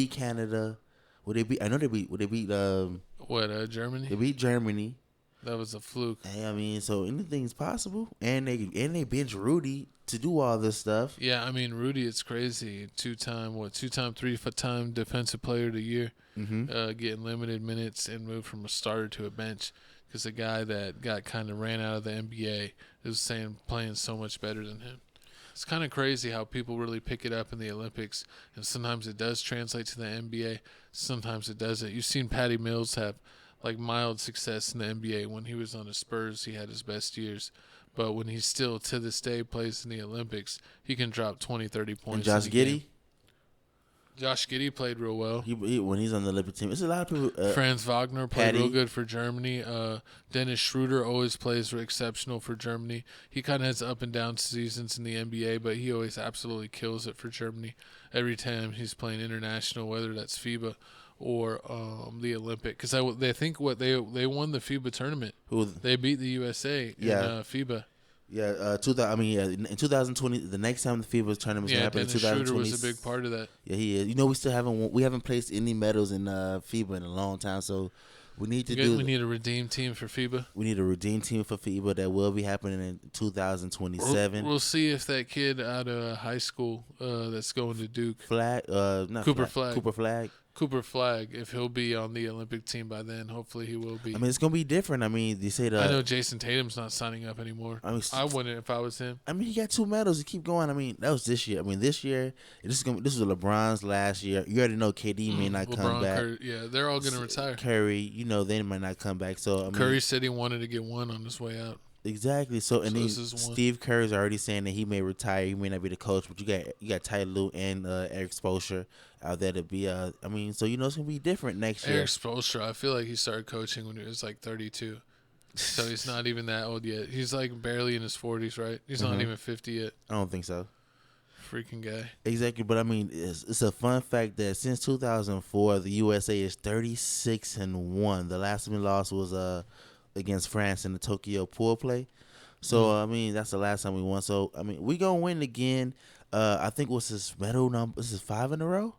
Canada. Would they beat? I know they beat. Would they beat? Germany? They beat Germany. That was a fluke. I mean, so anything's possible, and they bench Rudy to do all this stuff. Yeah, I mean, Rudy, it's crazy. Two-time, 3-time defensive player of the year, getting limited minutes and moved from a starter to a bench. Because the guy that got kind of ran out of the NBA is saying playing so much better than him. It's kind of crazy how people really pick it up in the Olympics, and sometimes it does translate to the NBA, sometimes it doesn't. You've seen Patty Mills have like mild success in the NBA. When he was on the Spurs, he had his best years. But when he still, to this day, plays in the Olympics, he can drop 20, 30 points. And Josh Giddey? Josh Giddey played real well. When he's on the Olympic team, it's a lot of people. Franz Wagner played real good for Germany. Dennis Schroeder always plays exceptional for Germany. He kind of has up and down seasons in the NBA, but he always absolutely kills it for Germany every time he's playing international, whether that's FIBA or the Olympic. Because they think they won the FIBA tournament. They beat the USA in FIBA. Yeah, in 2020, the next time the FIBA tournament was going to happen in 2020. Schroeder was a big part of that. Yeah, he is. We haven't placed any medals in FIBA in a long time, so we need to We need a redeem team for FIBA. We need a redeem team for FIBA that will be happening in 2027. We'll see if that kid out of high school that's going to Duke, Cooper Flag, if he'll be on the Olympic team by then. Hopefully he will be. I mean, it's going to be different. I mean, they say that. I know Jason Tatum's not signing up anymore. I wouldn't if I was him. I mean, he got 2 medals to keep going. I mean, that was this year. I mean, this year, this was LeBron's last year. You already know KD may not come back. Curry, they're all going to retire. Curry, they might not come back. So I mean, Curry said he wanted to get one on his way out. Exactly. So Steve Kerr's already saying that he may retire. He may not be the coach, but you got Ty Lue and Eric Spoelstra out there to be. I mean, so it's gonna be different next year. Eric Spoelstra, I feel like he started coaching when he was like 32, so he's not even that old yet. He's like barely in his 40s, right? He's not even 50 yet. I don't think so. Freaking guy. Exactly, but I mean, it's a fun fact that since 2004, the USA is 36-1. The last time we lost was against France in the Tokyo pool play. So, I mean, that's the last time we won. So, I mean, we going to win again. I think what's his medal number? This is 5 in a row?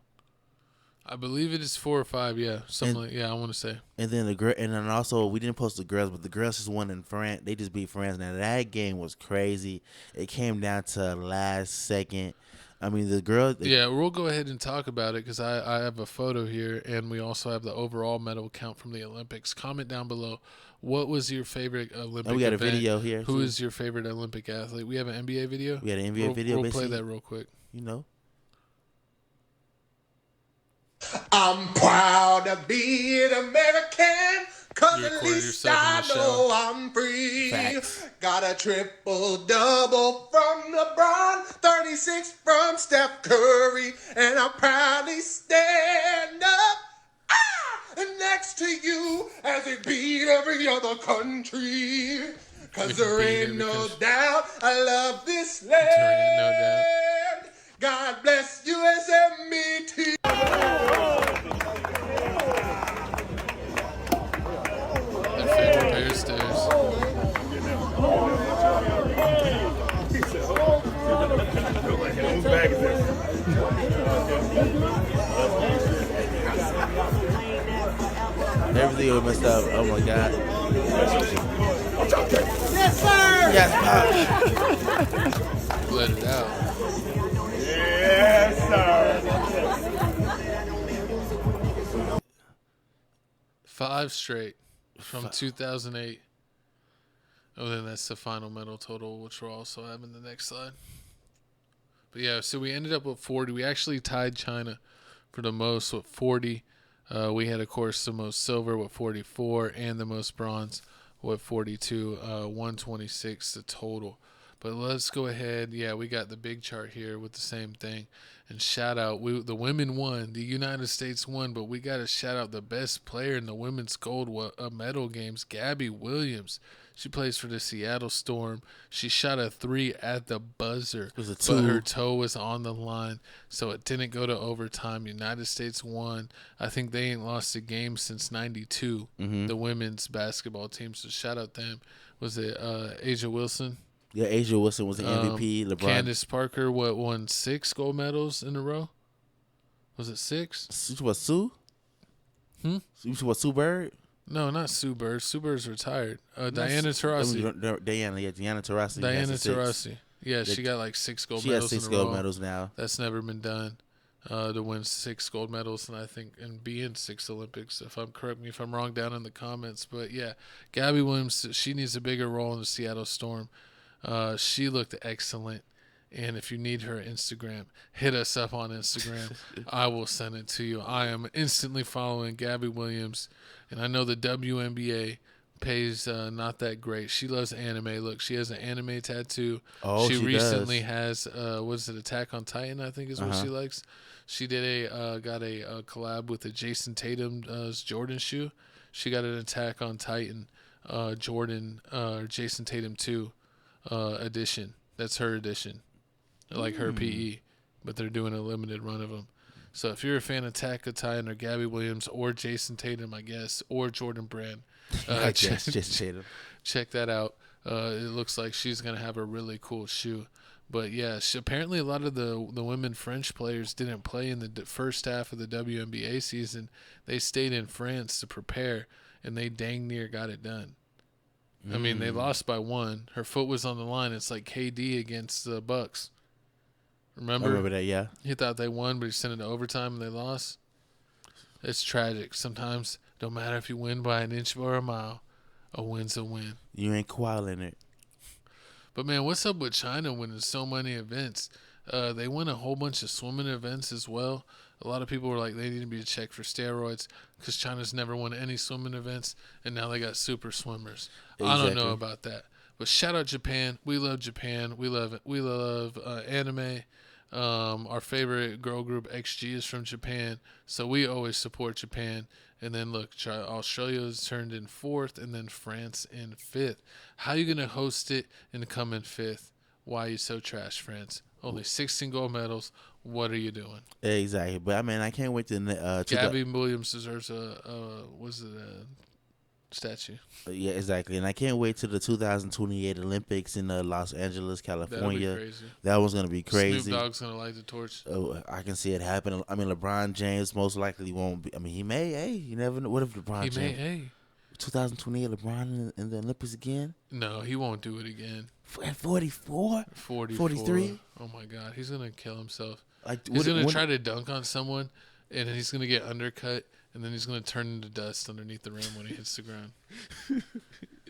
I believe it is 4 or 5, yeah. I want to say. And then also, we didn't post the girls, but the girls just won in France. They just beat France. Now, that game was crazy. It came down to last second. I mean, the girls... we'll go ahead and talk about it because I have a photo here, and we also have the overall medal count from the Olympics. Comment down below. What was your favorite Olympic event? We got a video here. Who is your favorite Olympic athlete? We have an NBA video? We got an NBA video. We'll play that real quick. I'm proud to be an American, cause at least I know I'm free. Facts. Got a triple-double from LeBron, 36 from Steph Curry, and I proudly stand up next to you as it beat every other country. Cause We can there beat ain't every no country. doubt I love this There ain't no doubt. land. God bless USMET. Their favorite Bear stairs. Whose bag is this? Everything was messed up. Oh my God. Yes, sir. Yes, Let it out. Yes, sir. 5 straight from 2008. Oh, then that's the final medal total, which we'll also have in the next slide. But yeah, so we ended up with 40. We actually tied China for the most with 40. We had, of course, the most silver with 44 and the most bronze with 42. 126 the total. But let's go ahead. Yeah, we got the big chart here with the same thing. And shout out, the women won. The United States won, but we got to shout out the best player in the women's gold medal games, Gabby Williams. She plays for the Seattle Storm. She shot a 3 at the buzzer, but her toe was on the line, so it didn't go to overtime. United States won. I think they ain't lost a game since '92, the women's basketball team, so shout out them. Was it Asia Wilson? Yeah, Asia Wilson was the MVP. LeBron. Candace Parker, won 6 gold medals in a row? Was it 6? What, Sue? What, Sue Bird? No, not Sue Bird. Sue Bird's retired. Diana Taurasi. Diana Taurasi. Diana Taurasi. Yeah, she got like 6 gold medals. She has 6 gold medals now. That's never been done. To win 6 gold medals, and I think and be in 6 Olympics. Correct me if I'm wrong down in the comments, but yeah, Gabby Williams, she needs a bigger role in the Seattle Storm. She looked excellent. And if you need her Instagram, hit us up on Instagram. I will send it to you. I am instantly following Gabby Williams. And I know the WNBA pays not that great. She loves anime. Look, she has an anime tattoo. Oh, she recently has, Attack on Titan, I think is what she likes. She did got a collab with the Jason Tatum's Jordan shoe. She got an Attack on Titan Jordan Jason Tatum 2 edition. That's her edition. Like her PE, but they're doing a limited run of them. So if you're a fan of Attack on Titan or Gabby Williams or Jason Tatum, I guess, or Jordan Brand, check that out. It looks like she's going to have a really cool shoe. But yeah, apparently a lot of the women French players didn't play in the first half of the WNBA season. They stayed in France to prepare, and they dang near got it done. I mean, they lost by 1. Her foot was on the line. It's like KD against the Bucks. Remember? I remember that, yeah. He thought they won, but he sent it to overtime and they lost. It's tragic. Sometimes, don't matter if you win by an inch or a mile, a win's a win. You ain't qualing it. But, man, what's up with China winning so many events? They win a whole bunch of swimming events as well. A lot of people were like, they need to be checked for steroids because China's never won any swimming events, and now they got super swimmers. Exactly. I don't know about that. But shout out Japan. We love Japan. We love it. We love anime. Our favorite girl group XG is from Japan, so we always support Japan. And then look, Australia has turned in 4th, and then France in 5th. How you gonna host it and come in 5th? Why are you so trash, France? Only 16 gold medals. What are you doing? Exactly. But I mean, I can't wait to. Gabby Williams deserves a statue. Yeah, exactly. And I can't wait to the 2028 Olympics in Los Angeles, California. That'll be crazy. That one's going to be crazy. Snoop Dogg's going to light the torch. Oh, I can see it happen. I mean, LeBron James most likely won't be. I mean, he may. Hey, you never know. What if LeBron James? 2028 LeBron in the Olympics again? No, he won't do it again. At 44? 43? Oh, my God. He's going to kill himself. He's going to try to dunk on someone, and he's going to get undercut. And then he's going to turn into dust underneath the rim when he hits the ground.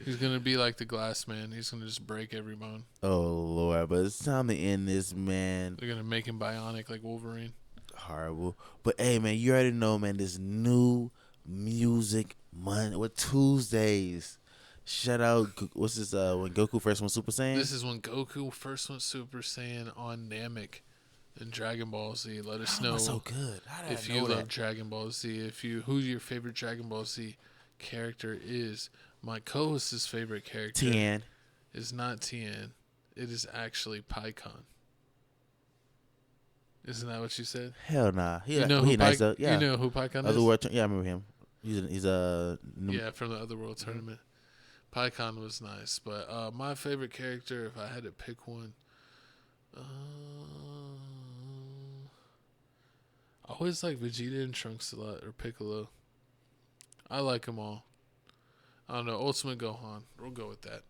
He's going to be like the glass man. He's going to just break every bone. Oh, Lord. But it's time to end this, man. They're going to make him bionic like Wolverine. Horrible. But, hey, man, you already know, man, this new music month with Tuesdays. Shout out, what's this, when Goku first went Super Saiyan? This is when Goku first went Super Saiyan on Namek. And Dragon Ball Z. Let us know so good. if you love Dragon Ball Z. Who's your favorite Dragon Ball Z character is. My co-host's favorite character Tien. is not Tien. It is actually PyCon. Isn't that what you said? Hell nah. You know who nice though. Yeah. You know who PyCon is? Otherworld. Yeah, I remember him. He's Yeah, from the Otherworld tournament. PyCon was nice, but my favorite character, if I had to pick one, I always like Vegeta and Trunks a lot, or Piccolo. I like them all. I don't know, Ultimate Gohan. We'll go with that.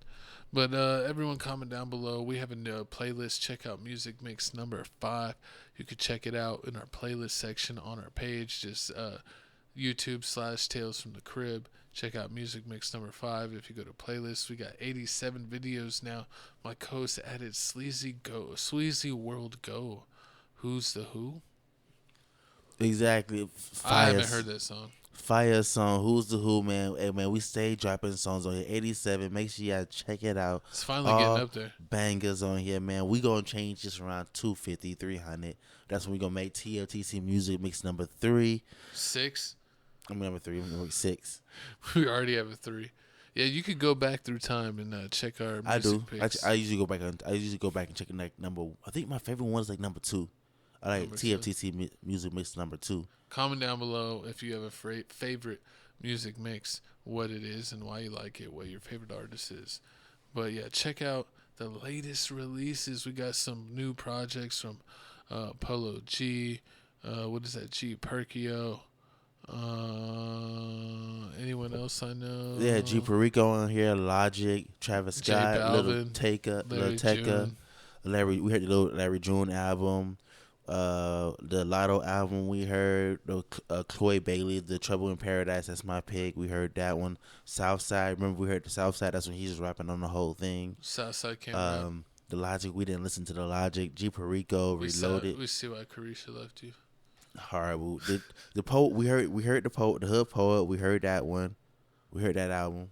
But everyone comment down below. We have a playlist. Check out Music Mix number 5. You can check it out in our playlist section on our page. Just YouTube/Tales from the Crib. Check out Music Mix number 5. If you go to playlists, we got 87 videos now. My co-host added Sleazy World Go. Who's the who? Exactly. I haven't heard that song. Fire song. Who's the who, man? Hey, man, we stay dropping songs on here. 87. Make sure y'all check it out. It's finally getting up there. Bangers on here, man. We gonna change this around 250, 300. That's when we gonna make TFTC Music Mix number 3. 6. I'm number 3. I'm number 6. We already have a 3. Yeah, you could go back through time and check our music I do. picks. I usually go back and check like number. I think my favorite one is like number 2. I like Number TFTC Music Mix number 2. Comment down below if you have a favorite music mix, what it is and why you like it, what your favorite artist is. But yeah, check out the latest releases. We got some new projects from Polo G. What is that? G Perkio. Anyone else I know? Yeah, G Perico on here, Logic, Travis Scott, Little Larry Tecca, June. Larry. We heard the little Larry June album, the Lotto album. We heard the Chloe Bailey, The Trouble in Paradise. That's my pick. We heard that one. Southside. Remember we heard the Southside. That's when he was rapping on the whole thing. Southside came out. The Logic. We didn't listen to the Logic. G Perico, Reloaded. We see why Carisha left you. Horrible. The poet. We heard the poet. The Hood Poet. We heard that one. We heard that album.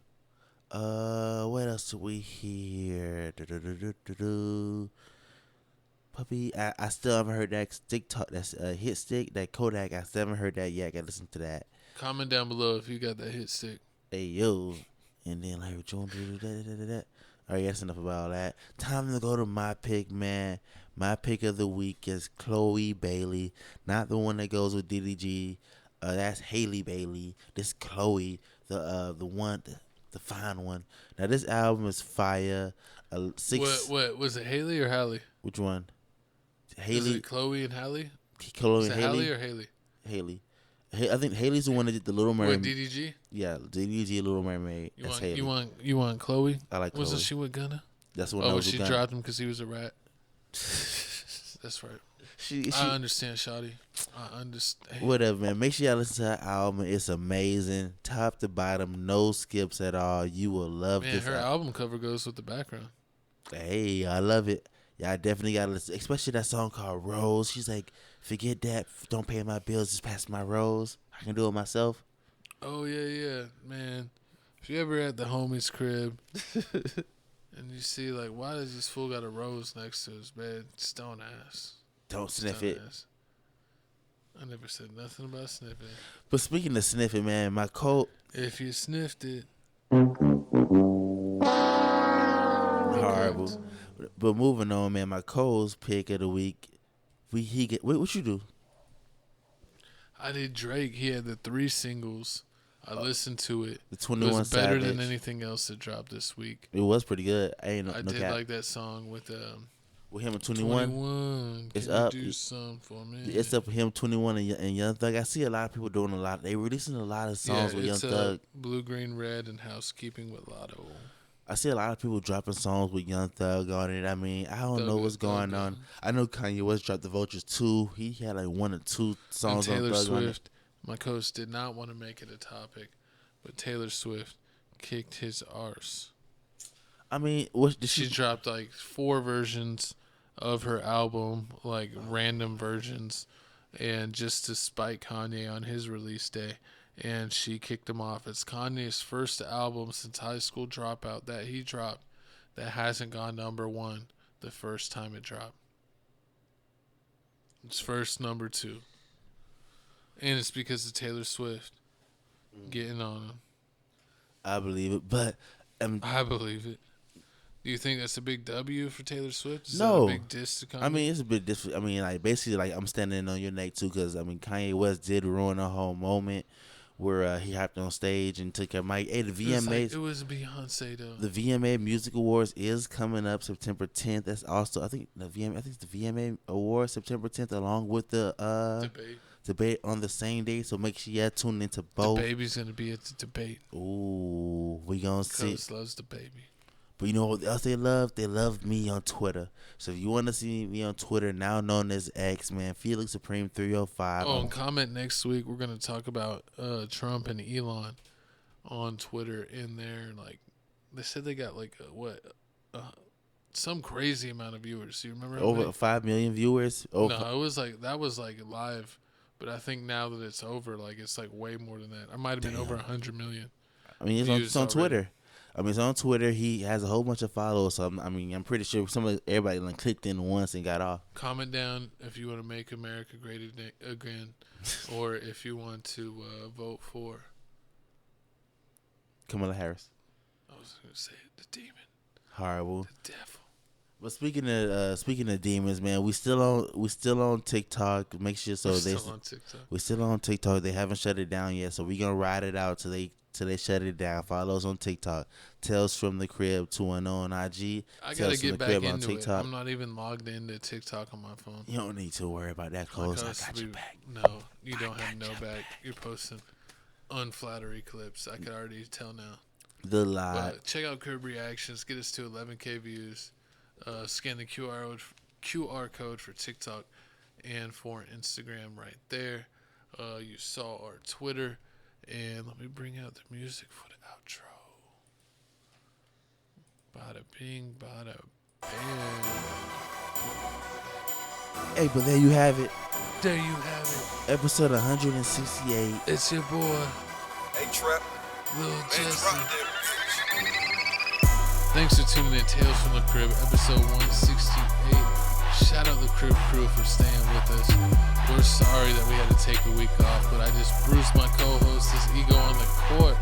What else did we hear? Puppy. I still haven't heard that stick talk. That's hit stick. That Kodak. I still haven't heard that yet. I gotta listen to that. Comment down below if you got that hit stick. Hey yo. And then like June. Alright, that's enough about all that. Time to go to my pick, man. My pick of the week is Chloe Bailey, not the one that goes with Diddy G. That's Haley Bailey. This Chloe, the one, the fine one. Now this album is fire. What was it? Haley or Halle? Which one? Haley. Is it Chloe and Halle? Chloe is and it Haley. Halle or Haley? Haley. I think Haley's the one that did the Little Mermaid. With DDG? Yeah, DDG Little Mermaid. That's Haley. You want Chloe? I like Chloe. Wasn't she with Gunna? That's what. Oh, she dropped him because he was a rat. That's right. I understand, Shawty. I understand. Whatever, man. Make sure y'all listen to her album. It's amazing, top to bottom, no skips at all. You will love this. Her album cover goes with the background. Hey, I love it. Yeah, I definitely gotta listen, especially that song called Rose. She's like, forget that, don't pay my bills, just pass my rose. I can do it myself. Oh yeah, man. If you ever at the homie's crib and you see like, why does this fool got a rose next to his bed? Just don't ask. Don't sniff it. Ask. I never said nothing about sniffing. But speaking of sniffing, man, my coat. If you sniffed it. Horrible. But moving on, man, my Cole's pick of the week. What you do? I did Drake. He had the 3 singles. I listened to it. The 21 It was better Savage. than anything else that dropped this week. It was pretty good. I did like that song with him and 21. 21. It's Can up. You do something for me? It's up for him, 21 and Young Thug. I see a lot of people doing a lot. They releasing a lot of songs with Young Thug. Blue, Green, Red, and Housekeeping with Lotto. I see a lot of people dropping songs with Young Thug on it. I mean, I don't know what's going on. I know Kanye West dropped The Vultures 2. He had like 1 or 2 songs and Taylor on Thug Swift, on it. my co-host did not want to make it a topic, but Taylor Swift kicked his arse. I mean, she dropped like 4 versions of her album, like random versions, and just to spite Kanye on his release day. And she kicked him off. It's Kanye's first album since High School Dropout that he dropped that hasn't gone number 1 the first time it dropped. It's first number 2. And it's because of Taylor Swift getting on him. I believe it, but I believe it. Do you think that's a big W for Taylor Swift? Is no, that a big diss to Kanye? I mean, it's a big diss. I mean, like basically, like I'm standing on your neck too, because I mean, Kanye West did ruin a whole moment where he hopped on stage and took a mic. Hey, the VMAs. It was Beyonce though. The VMA Music Awards is coming up September 10th. That's also I think it's the VMA Awards September 10th, along with the debate on the same day. So make sure you tune into both. The baby's gonna be at the debate. Ooh, we gonna see. Cuz loves the baby. But you know what else they love? They love me on Twitter. So if you want to see me on Twitter, now known as X, man, Felix Supreme 305. Oh, and comment next week. We're gonna talk about Trump and Elon on Twitter. In there, like they said, they got like some crazy amount of viewers. You remember? Over 5 million viewers. No, it was like that was like live, but I think now that it's over, like it's like way more than that. I might have been over 100 million. I mean, it's on Twitter. I mean, it's on Twitter. He has a whole bunch of followers. So I'm pretty sure everybody like clicked in once and got off. Comment down if you want to make America great again, or if you want to vote for Kamala Harris. I was gonna say the demon. Horrible. The devil. But speaking of demons, man, we still on TikTok. Make sure we're still on TikTok. They haven't shut it down yet, so we gonna ride it out till they shut it down. Follow us on TikTok. Tales from the Crib 210 on IG. I gotta get back into it. I'm not even logged into TikTok on my phone. You don't need to worry about that, close. I got your back. No, you don't have no back. You're posting unflattering clips. I can already tell now. The lie. But check out Crib Reactions. Get us to 11K views. Scan the QR code for TikTok and for Instagram right there. You saw our Twitter. And let me bring out the music for the outro. Bada bing, bada bang. Hey, but there you have it. There you have it. Episode 168. It's your boy. Hey, Trap. Lil Jesse. Thanks for tuning in. Tales from the Crib, episode 168. Shout out the Crib crew for staying with us. We're sorry that we had to take a week off, but I just bruised my co-host, his ego on the court.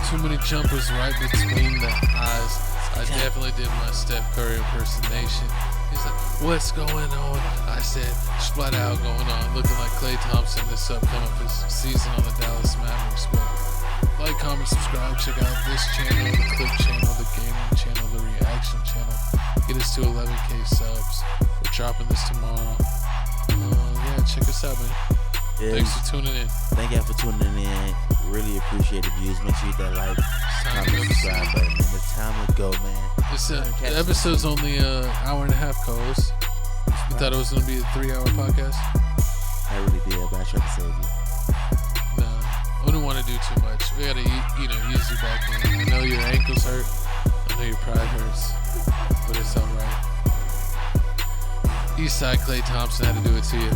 Too many jumpers right between the eyes. I definitely did my Steph Curry impersonation. He's like, what's going on? I said, splat out going on, looking like Klay Thompson this upcoming season on the Dallas Mavericks. But like, comment, subscribe, check out this channel, the clip channel, the gaming channel, the reaction channel. Get us to 11K subs. We're dropping this tomorrow. Yeah, check us out, man. Yeah, thanks for tuning in. Thank y'all for tuning in. Really appreciate the views. Make sure you hit that like, comment, subscribe button, man. It's time to go, man. The episode's only an hour and a half, co-host. You thought it was going to be a 3-hour podcast? I really did, but I tried to save you. No, I wouldn't want to do too much. We got to, ease you back in. I know your ankles hurt. I know your pride hurts. But it's all right. Eastside Klay Thompson had to do it to you.